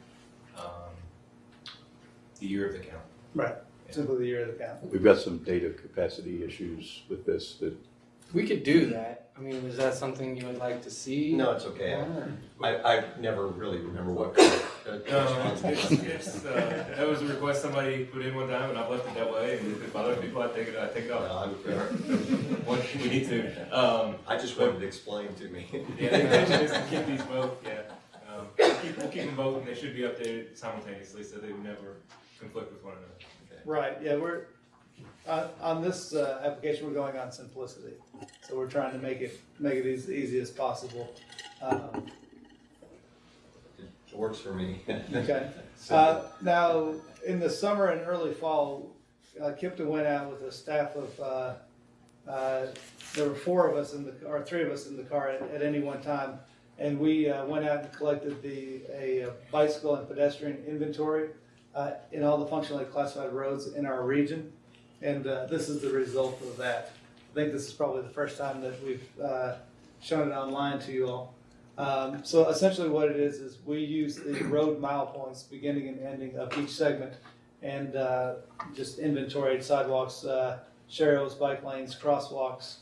the year of the count. Right, simply the year of the count. We've got some data capacity issues with this that. We could do that. I mean, is that something you would like to see? No, it's okay. I never really remember what color. That was a request somebody put in one time, and I've left it that way. And if it bothers people, I take it off. What we need to. I just wanted to explain to me. Yeah, the intention is to keep these both. Yeah, we'll keep them both, and they should be updated simultaneously, so they would never conflict with one another. Okay. Right. Yeah, we're on this application. We're going on simplicity, so we're trying to make it as easy as possible. It works for me. Okay. Now, in the summer and early fall, KIPTA went out with a staff of. There were 4 of us or 3 of us in the car at any one time, and we went out and collected a bicycle and pedestrian inventory in all the functionally classified roads in our region, and this is the result of that. I think this is probably the first time that we've shown it online to you all. So essentially what it is we use the road mile points beginning and ending of each segment and just inventoried sidewalks, sharrows, bike lanes, crosswalks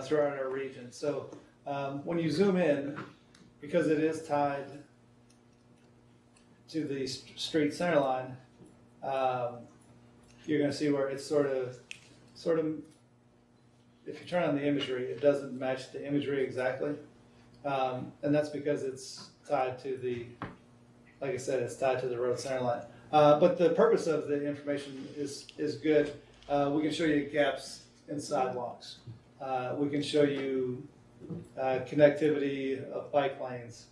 throughout our region. So when you zoom in, because it is tied to the street center line, you're going to see where it's sort of, if you turn on the imagery, it doesn't match the imagery exactly. And that's because it's tied to like I said, it's tied to the road center line. But the purpose of the information is good. We can show you gaps in sidewalks. We can show you connectivity of bike lanes.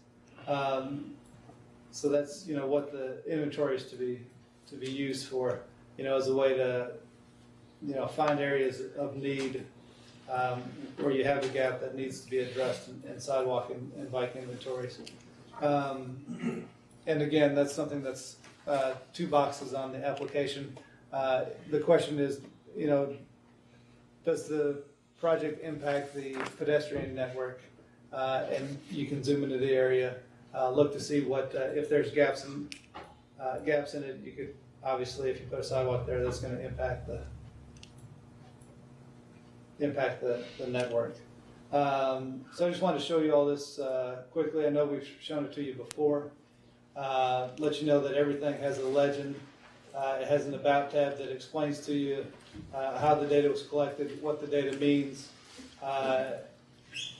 So that's what the inventory is to be used for. As a way to find areas of need. Where you have a gap that needs to be addressed in sidewalk and bike inventories. And again, that's something that's 2 boxes on the application. The question is, does the project impact the pedestrian network? And you can zoom into the area, look to see what if there's gaps in it. You could obviously, if you put a sidewalk there, that's going to impact the network. So I just wanted to show you all this quickly. I know we've shown it to you before. Let you know that everything has a legend. It has an about tab that explains to you how the data was collected, what the data means.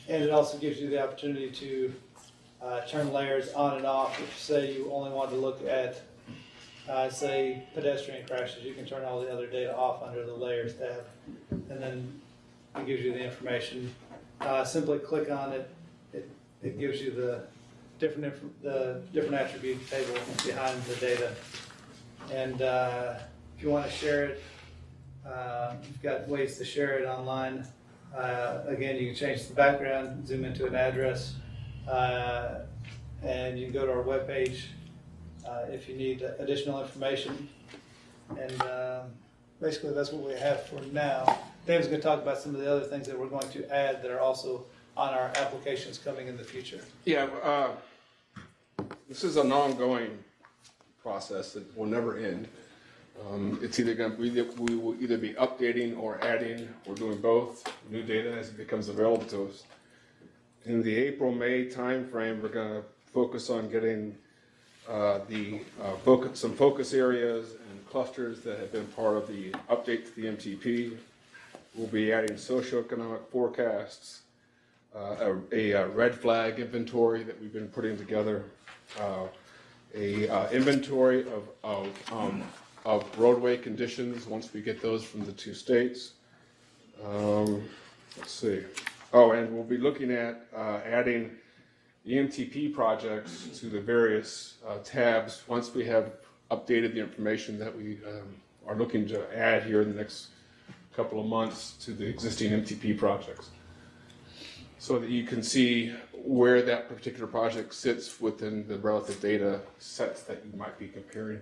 And it also gives you the opportunity to turn layers on and off. If, say, you only want to look at, say, pedestrian crashes, you can turn all the other data off under the layers tab. And then it gives you the information. Simply click on it. It gives you the different attribute table behind the data. And if you want to share it, you've got ways to share it online. Again, you can change the background, zoom into an address, and you can go to our webpage if you need additional information. And basically, that's what we have for now. Dave's going to talk about some of the other things that we're going to add that are also on our applications coming in the future. Yeah, this is an ongoing process that will never end. It's either going to be, we will either be updating or adding or doing both new data as it becomes available to us. In the April-May timeframe, we're going to focus on getting some focus areas and clusters that have been part of the update to the MTP. We'll be adding socioeconomic forecasts, a red flag inventory that we've been putting together, inventory of roadway conditions once we get those from the 2 states. Let's see. Oh, and we'll be looking at adding the MTP projects to the various tabs once we have updated the information that we are looking to add here in the next couple of months to the existing MTP projects, so that you can see where that particular project sits within the relative data sets that you might be comparing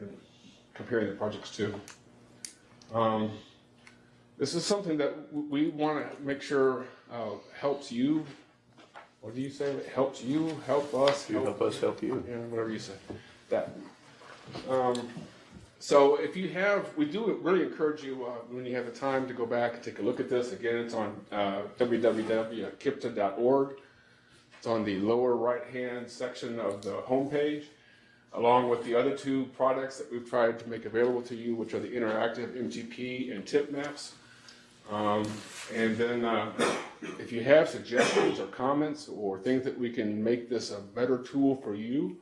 the projects to. This is something that we want to make sure helps you. What do you say? Helps you, help us. Help us, help you. Yeah, whatever you say. That. So if you have, we do really encourage you when you have the time to go back and take a look at this. Again, it's on www.kipta.org. It's on the lower right-hand section of the homepage, along with the other 2 products that we've tried to make available to you, which are the interactive MTP and tip maps. And then if you have suggestions or comments or things that we can make this a better tool for you,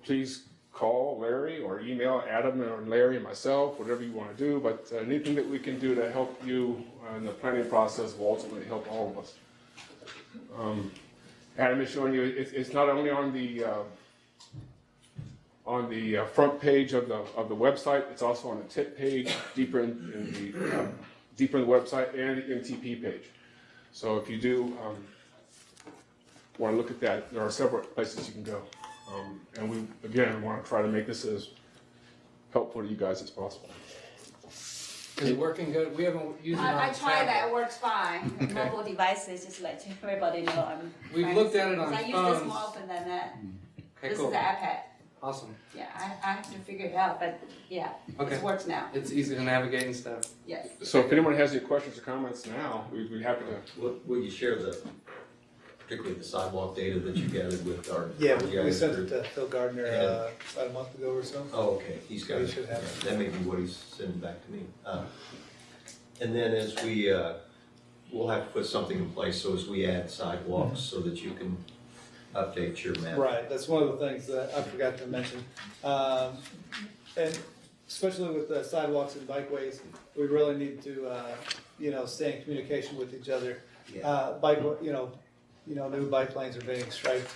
please call Larry or email Adam or Larry and myself, whatever you want to do. But anything that we can do to help you in the planning process will ultimately help all of us. Adam is showing you it's not only on the front page of the website, it's also on the tip page, deeper in the website, and the MTP page. So if you do want to look at that, there are several places you can go. And we, again, want to try to make this as helpful to you guys as possible. Is it working good? We haven't used it on I tried tablet. that, it works fine. Mobile devices, just let everybody know I'm. We've trying looked to- at it on I use phones. this more often than that. Okay, This cool. is the iPad. Awesome. Yeah, I have to figure it out, but yeah, Okay. it works now. It's easy to navigate and stuff. Yes. So if anyone has any questions or comments now, we'd be happy to. Will you share particularly the sidewalk data that you gathered with our? Yeah, our we GIS sent it group? to Phil Gardner about a month ago or so. Oh, okay, he's got He it. should have it. That may be what he's sending back to me. And then as we, we'll have to put something in place, so as we add sidewalks, so that you can update your map. Right, that's one of the things that I forgot to mention. And especially with the sidewalks and bikeways, we really need to, stay in communication with each other. New bike lanes are being striped,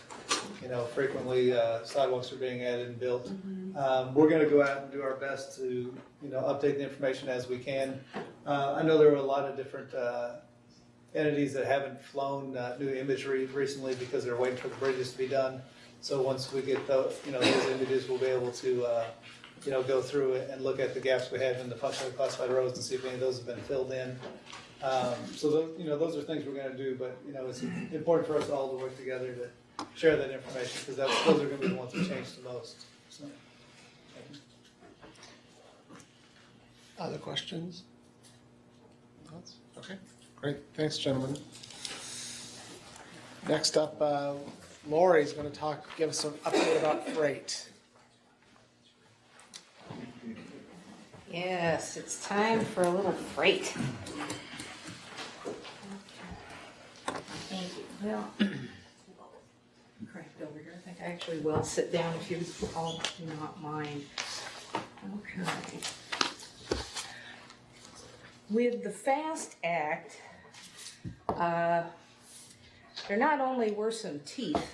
frequently sidewalks are being added and built. We're gonna go out and do our best to, update the information as we can. I know there were a lot of different entities that haven't flown new imagery recently because they're waiting for the bridges to be done. So once we get those images, we'll be able to, go through it and look at the gaps we have in the functionally classified roads and see if any of those have been filled in. Those are things we're gonna do, but, it's important for us all to work together to share that information, because those are gonna be the ones that change the most, so. Other questions? Thoughts? Okay, great. Thanks, gentlemen. Next up, Lori's going to give us an update about freight. Yes, it's time for a little freight. Thank you. Well, cracked over here. I think I actually will sit down if you all do not mind. Okay. With the FAST Act, there not only were some teeth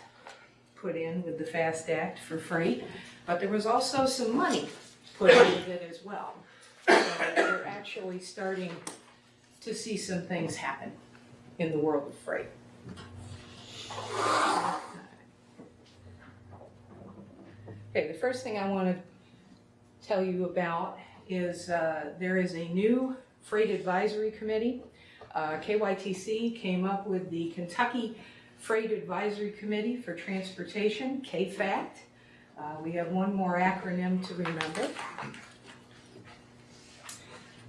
put in with the FAST Act for freight, but there was also some money put in with it as well. So we're actually starting to see some things happen in the world of freight. Okay, the first thing I want to tell you about is there is a new Freight Advisory Committee. KYTC came up with the Kentucky Freight Advisory Committee for Transportation, KFACT. We have one more acronym to remember.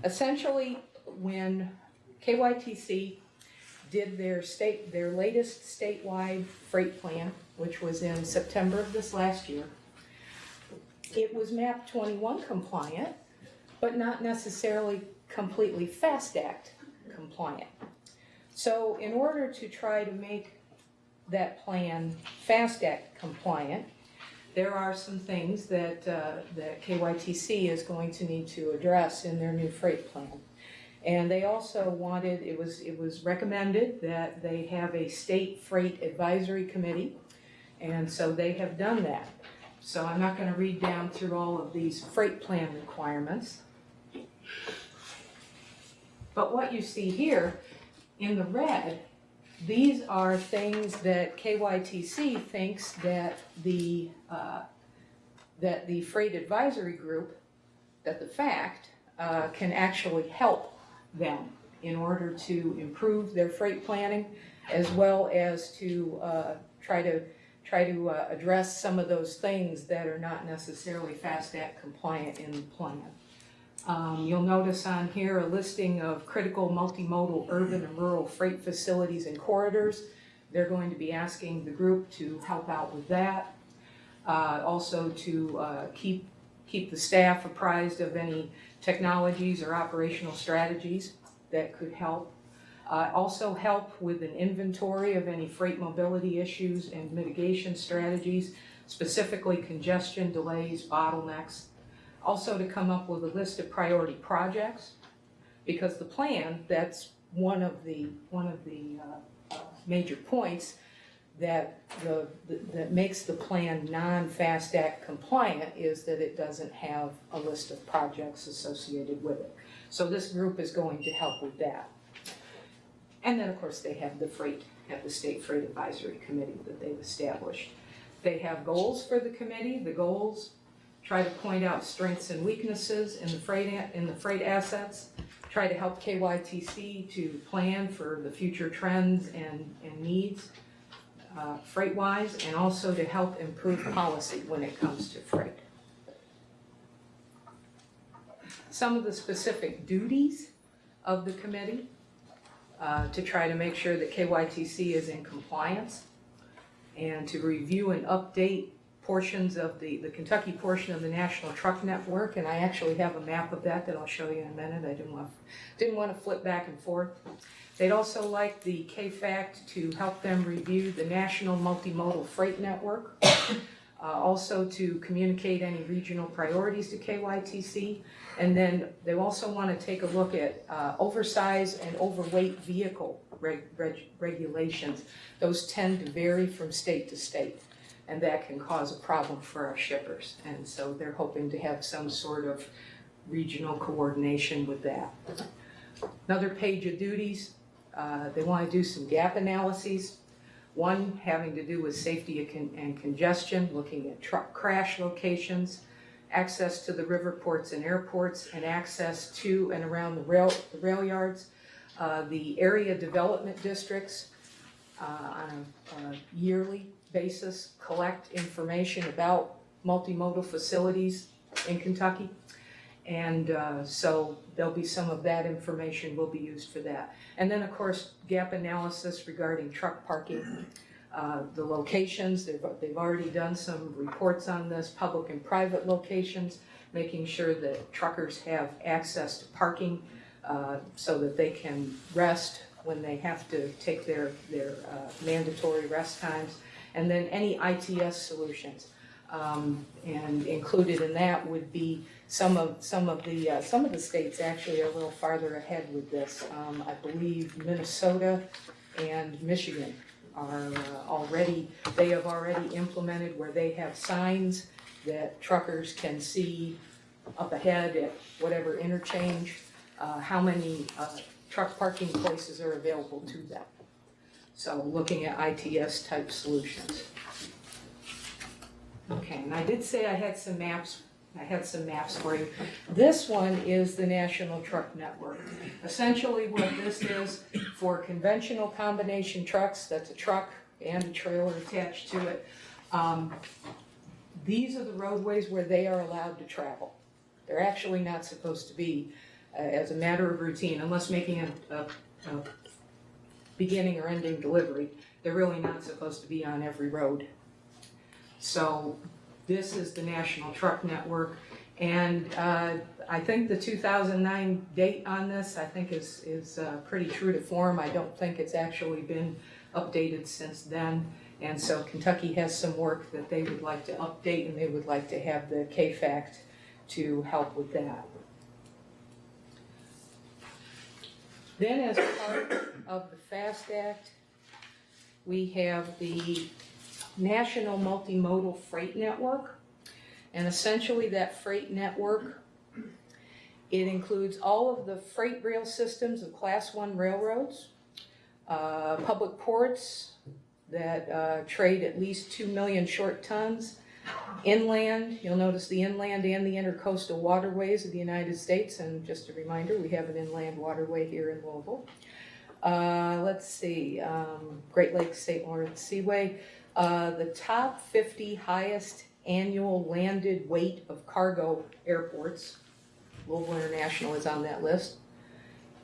Essentially, when KYTC did their latest statewide freight plan, which was in September of this last year, it was MAP 21 compliant, but not necessarily completely FAST Act compliant. So in order to try to make that plan FAST Act compliant, there are some things that KYTC is going to need to address in their new freight plan. And they also wanted, it was recommended that they have a state freight advisory committee, and so they have done that. So I'm not going to read down through all of these freight plan requirements. But what you see here in the red, these are things that KYTC thinks that the freight advisory group, that the FACT, can actually help them in order to improve their freight planning, as well as to try to address some of those things that are not necessarily FAST Act compliant in the plan. You'll notice on here a listing of critical multimodal urban and rural freight facilities and corridors. They're going to be asking the group to help out with that. Also to keep the staff apprised of any technologies or operational strategies that could help. Also help with an inventory of any freight mobility issues and mitigation strategies, specifically congestion, delays, bottlenecks. Also to come up with a list of priority projects, because the plan, that's one of the major points that makes the plan non-FAST Act compliant, is that it doesn't have a list of projects associated with it. So this group is going to help with that. And then, of course, they have the State Freight Advisory Committee that they've established. They have goals for the committee. The goals try to point out strengths and weaknesses in the freight assets, try to help KYTC to plan for the future trends and needs freight-wise, and also to help improve policy when it comes to freight. Some of the specific duties of the committee to try to make sure that KYTC is in compliance, and to review and update portions of the Kentucky portion of the National Truck Network, and I actually have a map of that I'll show you in a minute. I didn't want to flip back and forth. They'd also like the KFACT to help them review the National Multimodal Freight Network, also to communicate any regional priorities to KYTC, and then they also want to take a look at oversized and overweight vehicle regulations. Those tend to vary from state to state, and that can cause a problem for our shippers. And so they're hoping to have some sort of regional coordination with that. Another page of duties, they want to do some gap analyses. One having to do with safety and congestion, looking at truck crash locations, access to the river ports and airports, and access to and around the rail yards. The area development districts on a yearly basis collect information about multimodal facilities in Kentucky. And so there'll be some of that information will be used for that. And then, of course, gap analysis regarding truck parking, the locations. They've already done some reports on this, public and private locations, making sure that truckers have access to parking so that they can rest when they have to take their mandatory rest times, and then any ITS solutions. And included in that would be some of the states actually are a little farther ahead with this. I believe Minnesota and Michigan are they have already implemented where they have signs that truckers can see up ahead at whatever interchange, how many truck parking places are available to them. So looking at ITS type solutions. Okay, and I did say I had some maps for you. This one is the National Truck Network. Essentially what this is, for conventional combination trucks, that's a truck and a trailer attached to it, these are the roadways where they are allowed to travel. They're actually not supposed to be, as a matter of routine, unless making a beginning or ending delivery, they're really not supposed to be on every road. So this is the National Truck Network, and I think the 2009 date on this, I think is pretty true to form. I don't think it's actually been updated since then, and so Kentucky has some work that they would like to update, and they would like to have the KFACT to help with that. Then as part of the FAST Act, we have the National Multimodal Freight Network, and essentially that freight network, it includes all of the freight rail systems of Class 1 railroads, public ports that trade at least 2 million short tons, inland, you'll notice the inland and the intercoastal waterways of the United States, and just a reminder, we have an inland waterway here in Louisville. Let's see, Great Lakes St. Lawrence Seaway, the top 50 highest annual landed weight of cargo airports, Louisville International is on that list,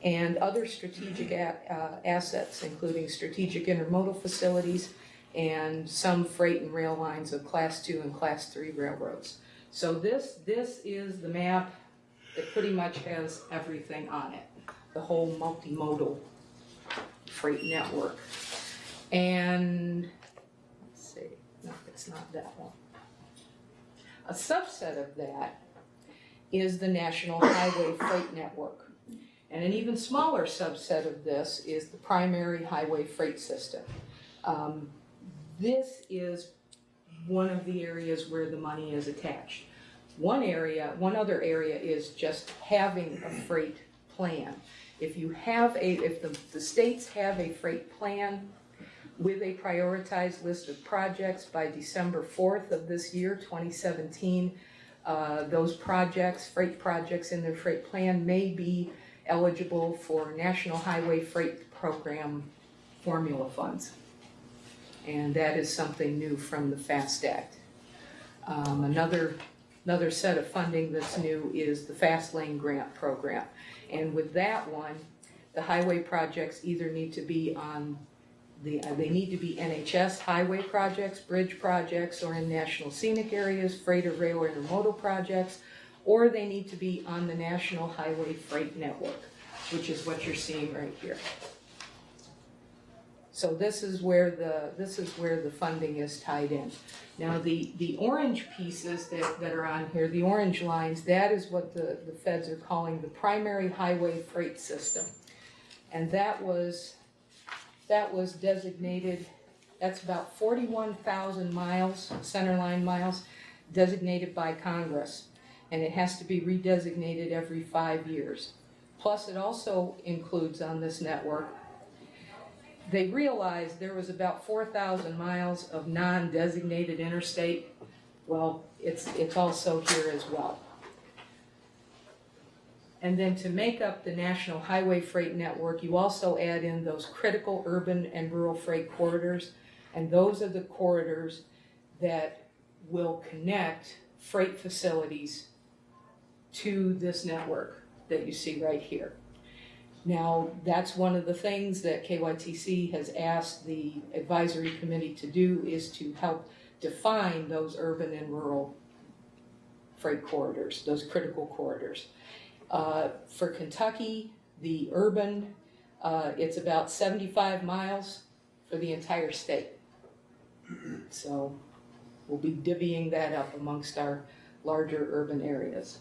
and other strategic assets, including strategic intermodal facilities and some freight and rail lines of Class 2 and Class 3 railroads. So this is the map that pretty much has everything on it, the whole multimodal freight network. And let's see, no, it's not that one. A subset of that is the National Highway Freight Network. And an even smaller subset of this is the primary highway freight system. This is one of the areas where the money is attached. One other area is just having a freight plan. If the states have a freight plan with a prioritized list of projects by December 4th of this year, 2017, those projects, freight projects in their freight plan may be eligible for National Highway Freight Program formula funds. And that is something new from the FAST Act. Another set of funding that's new is the Fast Lane Grant Program. And with that one, the highway projects either need to be on they need to be NHS highway projects, bridge projects, or in national scenic areas, freight or rail or intermodal projects, or they need to be on the National Highway Freight Network, which is what you're seeing right here. So this is where the funding is tied in. Now the orange pieces that are on here, the orange lines, that is what the feds are calling the primary highway freight system. And that was designated, that's about 41,000 miles, centerline miles, designated by Congress. And it has to be redesignated every 5 years. Plus it also includes on this network, they realized there was about 4,000 miles of non-designated interstate. Well, it's also here as well. And then to make up the National Highway Freight Network, you also add in those critical urban and rural freight corridors. And those are the corridors that will connect freight facilities to this network that you see right here. Now, that's one of the things that KYTC has asked the advisory committee to do, is to help define those urban and rural freight corridors, those critical corridors. For Kentucky, the urban It's about 75 miles for the entire state. So we'll be divvying that up amongst our larger urban areas.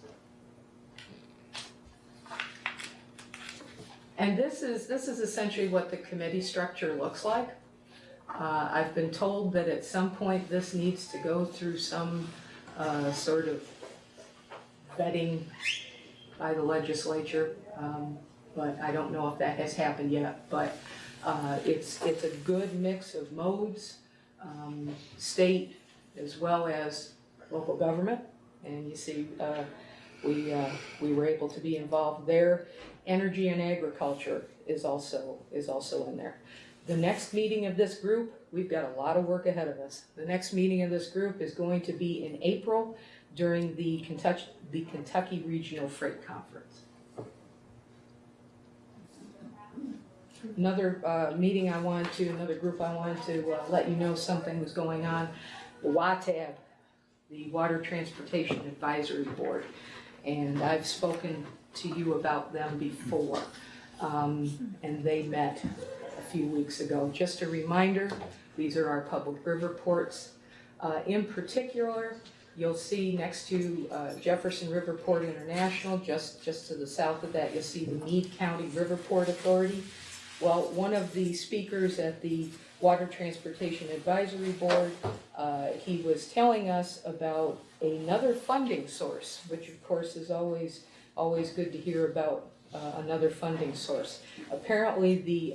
And this is essentially what the committee structure looks like. I've been told that at some point this needs to go through some sort of vetting by the legislature, but I don't know if that has happened yet. But it's a good mix of modes, state as well as local government, and you see we were able to be involved there. Energy and agriculture is also in there. The next meeting of this group, we've got a lot of work ahead of us. The next meeting of this group is going to be in April during the Kentucky Regional Freight Conference. Another another group I wanted to let you know something was going on. The WATAB, the Water Transportation Advisory Board, and I've spoken to you about them before, and they met a few weeks ago. Just a reminder, these are our public river ports. In particular, you'll see next to Jefferson River Port International, just to the south of that, you'll see the Meade County River Port Authority. Well, one of the speakers at the Water Transportation Advisory Board, he was telling us about another funding source, which of course is always good to hear about another funding source. Apparently the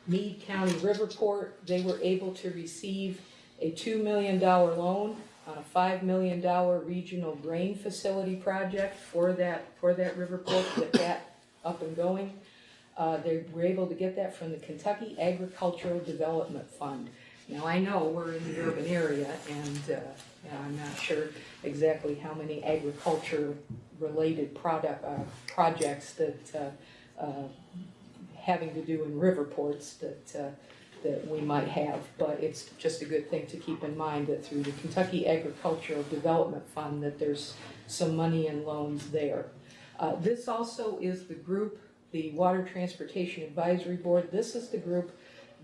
Meade County Riverport, they were able to receive a $2 million loan on a $5 million regional grain facility project for that riverport, to get that up and going. They were able to get that from the Kentucky Agricultural Development Fund. Now I know we're in the urban area, and I'm not sure exactly how many agriculture-related projects that having to do in river ports that we might have, but it's just a good thing to keep in mind that through the Kentucky Agricultural Development Fund that there's some money and loans there. This also is the group, the Water Transportation Advisory Board. This is the group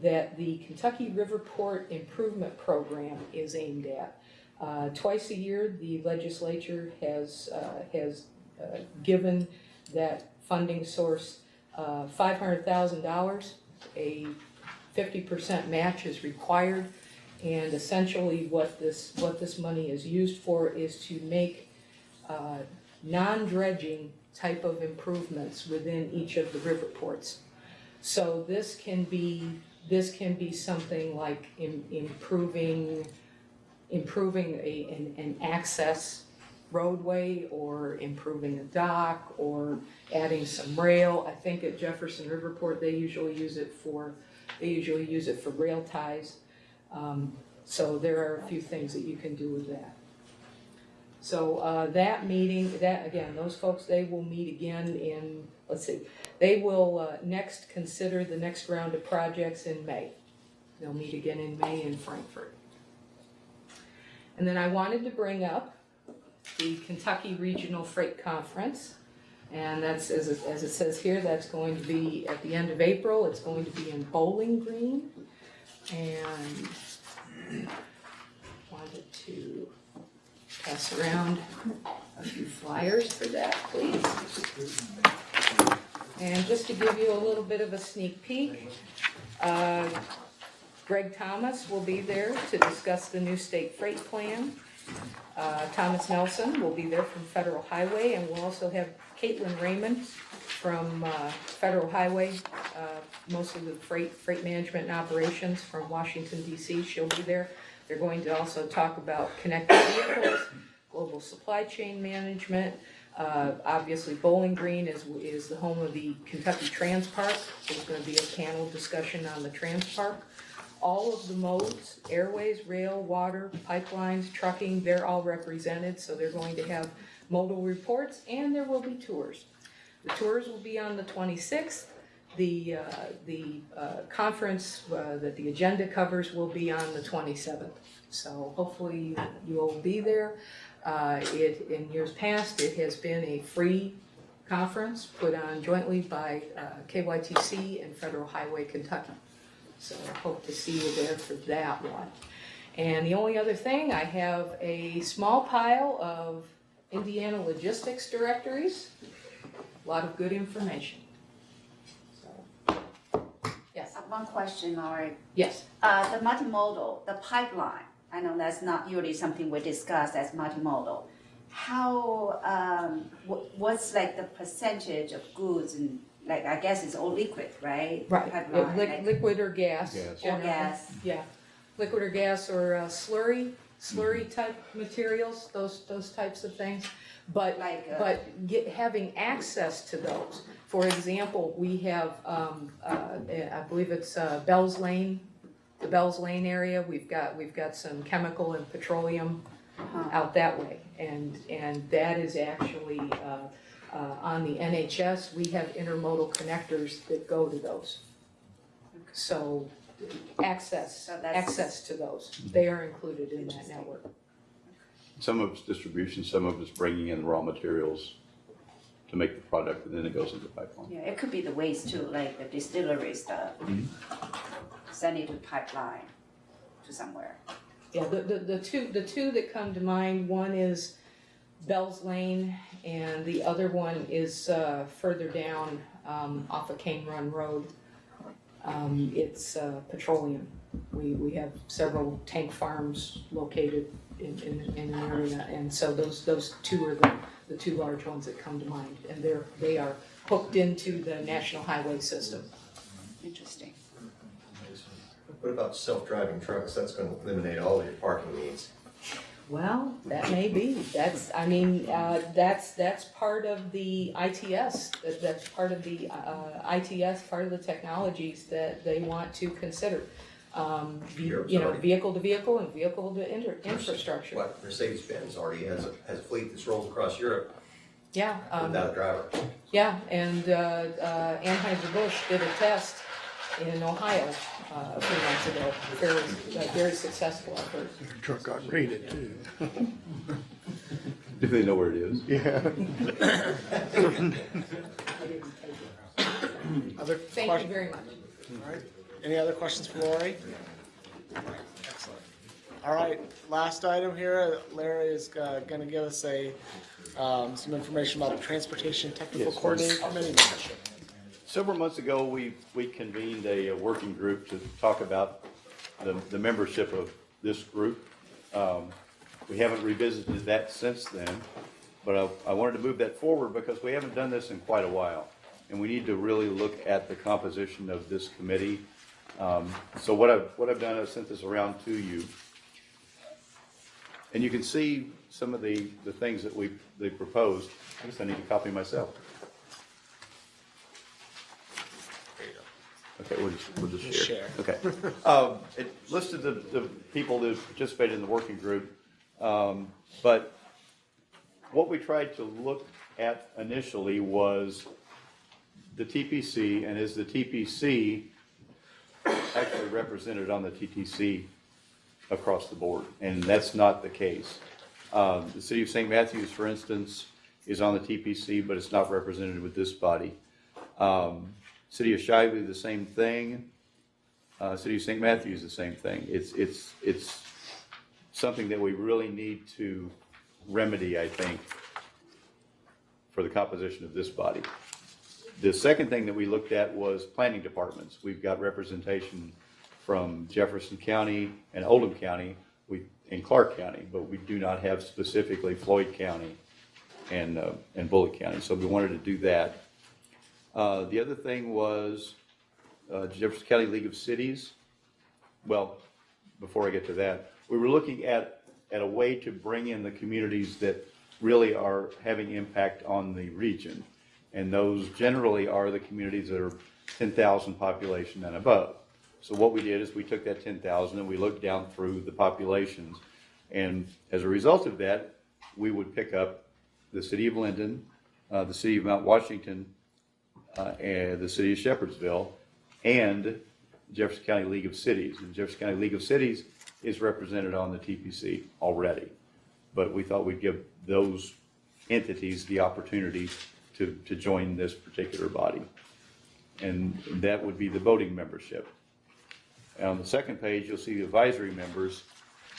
that the Kentucky River Port Improvement Program is aimed at. Twice a year, the legislature has given that funding source $500,000. A 50% match is required, and essentially what this money is used for is to make non-dredging type of improvements within each of the river ports. So this can be something like improving an access roadway, or improving a dock, or adding some rail. I think at Jefferson Riverport they usually use it for rail ties. So there are a few things that you can do with that. So that meeting, those folks, they will meet again in, they will next consider the next round of projects in May. They'll meet again in May in Frankfurt. And then I wanted to bring up the Kentucky Regional Freight Conference. And that's, as it says here, that's going to be at the end of April. It's going to be in Bowling Green. And wanted to pass around a few flyers for that, please. And just to give you a little bit of a sneak peek, Greg Thomas will be there to discuss the new state freight plan. Thomas Nelson will be there from Federal Highway, and we'll also have Caitlin Raymond from Federal Highway, mostly the freight management and operations from Washington, D.C. She'll be there. They're going to also talk about connected vehicles, global supply chain management. Obviously, Bowling Green is the home of the Kentucky Trans Park. There's going to be a panel discussion on the Trans Park. All of the modes, airways, rail, water, pipelines, trucking, they're all represented, so they're going to have modal reports, and there will be tours. The tours will be on the 26th. The conference that the agenda covers will be on the 27th. So hopefully you will be there. In years past, it has been a free conference put on jointly by KYTC and Federal Highway Kentucky. So I hope to see you there for that one. And the only other thing, I have a small pile of Indiana logistics directories, a lot of good information. So, yes. One question, Laurie. Yes. The multimodal, the pipeline, I know that's not usually something we discuss as multimodal. How, what's like the percentage of goods and, like, I guess it's all liquid, right? Right, Pipeline, like- liquid or gas. Gas. Or generally. gas. Yeah, liquid or gas or slurry type materials, those types of things. But, having access to those. For example, we have, I believe it's Bell's Lane, the Bell's Lane area. We've got some chemical and petroleum out that way. And that is actually, on the NHS, we have intermodal connectors that go to those. So access to those, they are included in that network. Some of it's distribution, some of it's bringing in raw materials to make the product, and then it goes into the pipeline. Yeah, it could be the waste too, like the distillery stuff. Send it to pipeline to somewhere. Yeah, the two that come to mind, one is Bell's Lane, and the other one is further down off of Cane Run Road. It's petroleum. We have several tank farms located in an area, and so those two are the two large ones that come to mind, and they are hooked into the national highway system. Interesting. What about self-driving trucks? That's going to eliminate all of your parking needs. Well, that may be. That's part of the ITS. That's part of the ITS, part of the technologies that they want to consider. Vehicle to vehicle and vehicle to infrastructure. What Mercedes-Benz already has a fleet that's rolled across Europe. Yeah. Without a driver. Yeah, and Anheuser-Busch did a test in Ohio a few months ago. Very successful effort. Their truck got raided too. Do they know where it is? Yeah. Thank you very much. All right. Any other questions for Lori? Excellent. All right, last item here, Larry is going to give us some information about the Transportation Technical Yes. Coordinating Committee membership. Several months ago, we convened a working group to talk about the membership of this group. We haven't revisited that since then, but I wanted to move that forward because we haven't done this in quite a while. And we need to really look at the composition of this committee. So what I've done is sent this around to you. And you can see some of the things that they proposed. I guess I need to copy myself. Okay, we'll just share. Okay. It listed the people that participated in the working group. But what we tried to look at initially was the TPC, and is the TPC actually represented on the TTC across the board? And that's not the case. The city of St. Matthews, for instance, is on the TPC, but it's not represented with this body. City of Shively, the same thing. City of St. Matthews, the same thing. It's something that we really need to remedy, I think, for the composition of this body. The second thing that we looked at was planning departments. We've got representation from Jefferson County and Oldham County and Clark County, but we do not have specifically Floyd County and Bullitt County. So we wanted to do that. The other thing was Jefferson County League of Cities. Well, before I get to that, we were looking at a way to bring in the communities that really are having impact on the region. And those generally are the communities that are 10,000 population and above. So what we did is we took that 10,000 and we looked down through the populations. And as a result of that, we would pick up the city of Linden, the city of Mount Washington, and the city of Shepherdsville, and Jefferson County League of Cities. And Jefferson County League of Cities is represented on the TPC already. But we thought we'd give those entities the opportunity to join this particular body. And that would be the voting membership. And on the second page, you'll see the advisory members.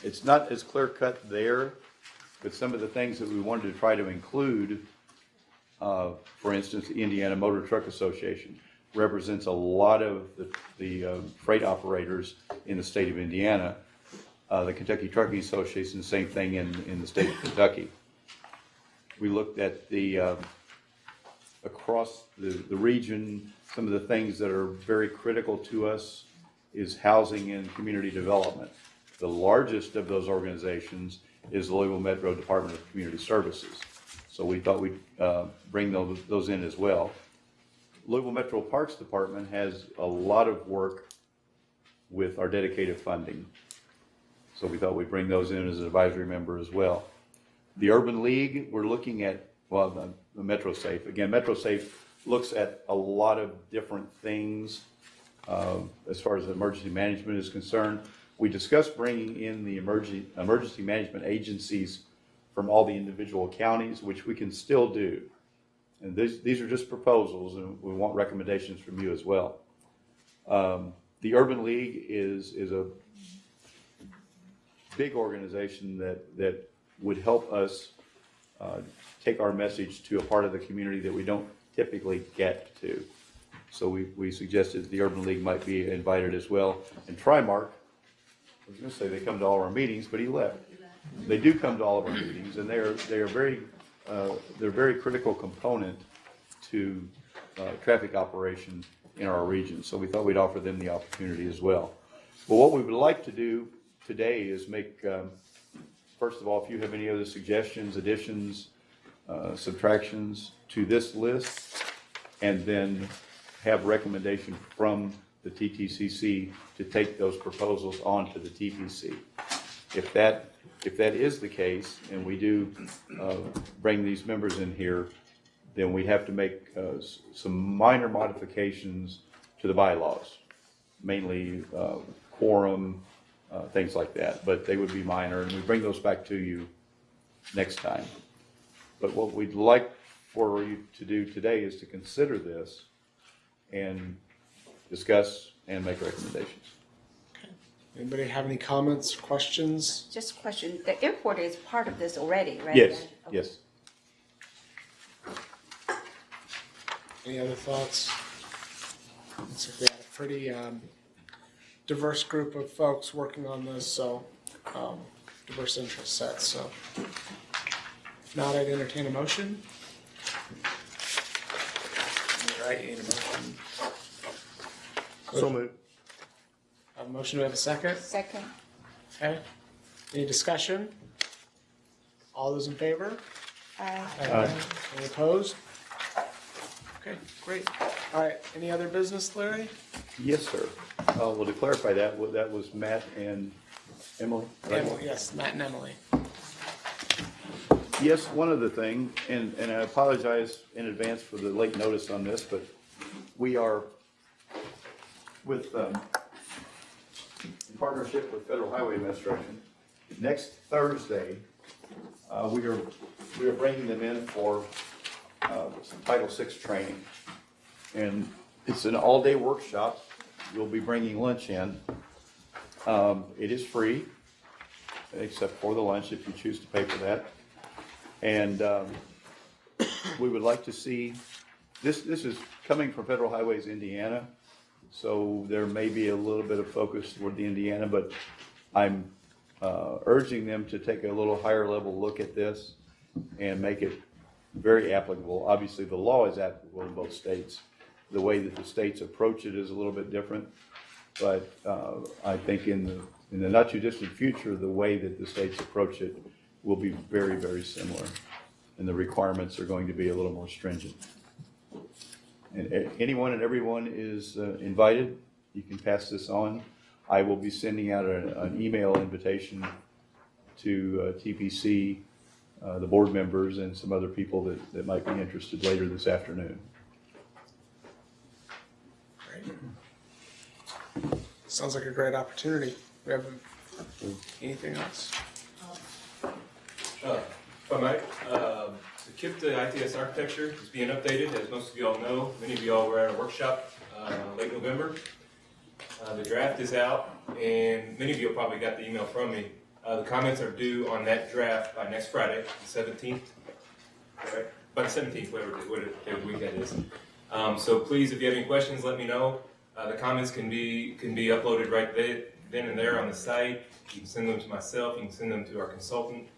It's not as clear cut there, but some of the things that we wanted to try to include, for instance, the Indiana Motor Truck Association represents a lot of the freight operators in the state of Indiana. The Kentucky Trucking Association, the same thing in the state of Kentucky. We looked at the across the region, some of the things that are very critical to us is housing and community development. The largest of those organizations is the Louisville Metro Department of Community Services. So we thought we'd bring those in as well. Louisville Metro Parks Department has a lot of work with our dedicated funding. So we thought we'd bring those in as an advisory member as well. The Urban League, we're looking at, well, the MetroSafe. Again, MetroSafe looks at a lot of different things as far as emergency management is concerned. We discussed bringing in the emergency management agencies from all the individual counties, which we can still do. And these are just proposals, and we want recommendations from you as well. The Urban League is a big organization that would help us take our message to a part of the community that we don't typically get to. So we suggested the Urban League might be invited as well. And Trimark, I was going to say they come to all of our meetings, but he left. They do come to all of our meetings, and they're a very critical component to traffic operation in our region. So we thought we'd offer them the opportunity as well. But what we would like to do today is make, first of all, if you have any other suggestions, additions, subtractions to this list, and then have recommendation from the TTCC to take those proposals on to the TPC. If that is the case, and we do bring these members in here, then we have to make some minor modifications to the bylaws, mainly quorum, things like that, but they would be minor, and we bring those back to you next time. But what we'd like for you to do today is to consider this and discuss and make recommendations. Anybody have any comments, questions? Just a question, the airport is part of this already, right? Yes, Okay. yes. Any other thoughts? Looks like we had a pretty diverse group of folks working on this, so diverse interest sets. So if not, I'd entertain a motion. All right, you need a motion. So moved. A motion, do we have a second? Second. Okay. Any discussion? All those in favor? Aye. Any opposed? Okay, great. All right, any other business, Larry? Yes, sir. Well, to clarify that was Matt and Emily? right? Emily, yes, Matt and Emily. Yes, one other thing, and I apologize in advance for the late notice on this, but we are with, in partnership with Federal Highway Administration, next Thursday, we are bringing them in for some Title VI training. And it's an all-day workshop. We'll be bringing lunch in. It is free, except for the lunch if you choose to pay for that. And we would like to see, this is coming from Federal Highways Indiana, so there may be a little bit of focus toward the Indiana, but I'm urging them to take a little higher level look at this and make it very applicable. Obviously, the law is applicable in both states. The way that the states approach it is a little bit different, but I think in the not too distant future, the way that the states approach it will be very, very similar, and the requirements are going to be a little more stringent. And anyone and everyone is invited. You can pass this on. I will be sending out an email invitation to TPC, the board members, and some other people that might be interested later this afternoon. Great. Sounds like a great opportunity. We have anything else? If I might, the KIP to ITS architecture is being updated, as most of you all know. Many of you all were at a workshop late November. The draft is out, and many of you probably got the email from me. The comments are due on that draft by next Friday, the 17th. Right? By the 17th, whatever week that is. So please, if you have any questions, let me know. The comments can be uploaded right then and there on the site. You can send them to myself. You can send them to our consultant.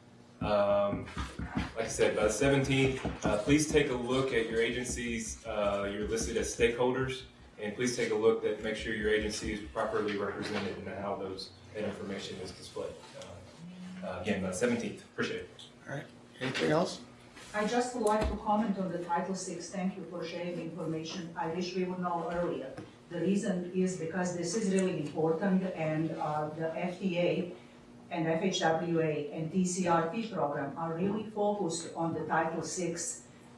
Like I said, by the 17th, please take a look at your agencies. You're listed as stakeholders, and please take a look at make sure your agency is properly represented and how that information is displayed. Again, by the 17th. Appreciate it. All right. Anything else? I just would like to comment on the Title VI. Thank you for sharing the information. I wish we would know earlier. The reason is because this is really important, and the FDA and FHWA and TCRP program are really focused on the Title VI,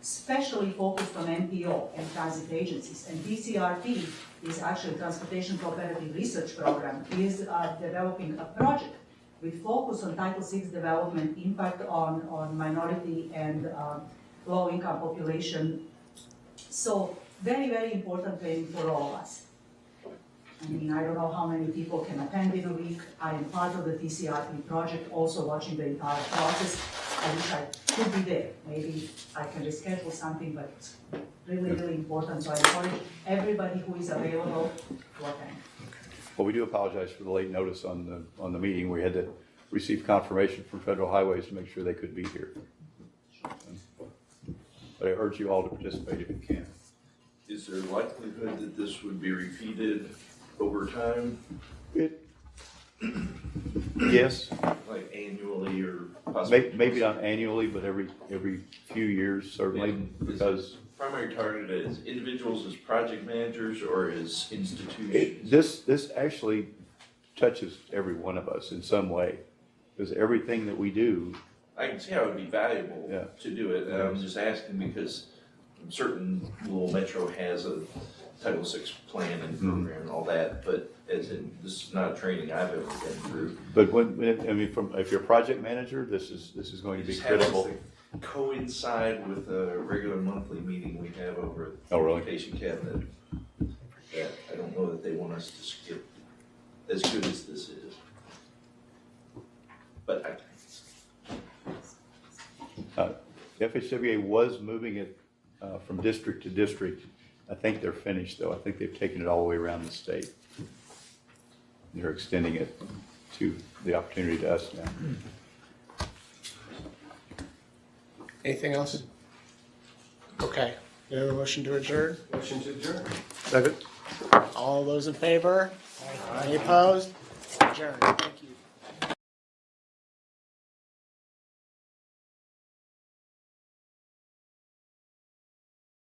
especially focused on NPO and transit agencies. And TCRP is actually Transportation Cooperative Research Program, is developing a project with focus on Title VI development, impact on minority and low-income population. So very, very important training for all of us. I mean, I don't know how many people can attend in a week. I am part of the TCRP project, also watching the entire process. I wish I could be there. Maybe I can reschedule something, but it's really, really important. So I encourage everybody who is available to attend. Well, we do apologize for the late notice on the meeting. We had to receive confirmation from Federal Highways to make sure they could be here. But I urge you all to participate if you can. Is there likelihood that this would be repeated over time? Yes. Like annually or possibly? Maybe not annually, but every few years, certainly, because Primary target is individuals as project managers or as institutions? this actually touches every one of us in some way, because everything that we do. I can see how it would be valuable to do it. And I'm just asking because certain little metro has a Title VI plan and program and all that, but as in, this is not a training I've ever been through. But if you're a project manager, this is going to be critical. Coincide with a regular monthly meeting we have over at the Education Cabinet. That I don't know that they want us to skip as good as this is. But FHWA was moving it from district to district. I think they're finished though. I think they've taken it all the way around the state. They're extending it to the opportunity to us now. Anything else? Okay. You have a motion to adjourn? Motion to adjourn. Second. All those in favor? Any opposed? Adjourn.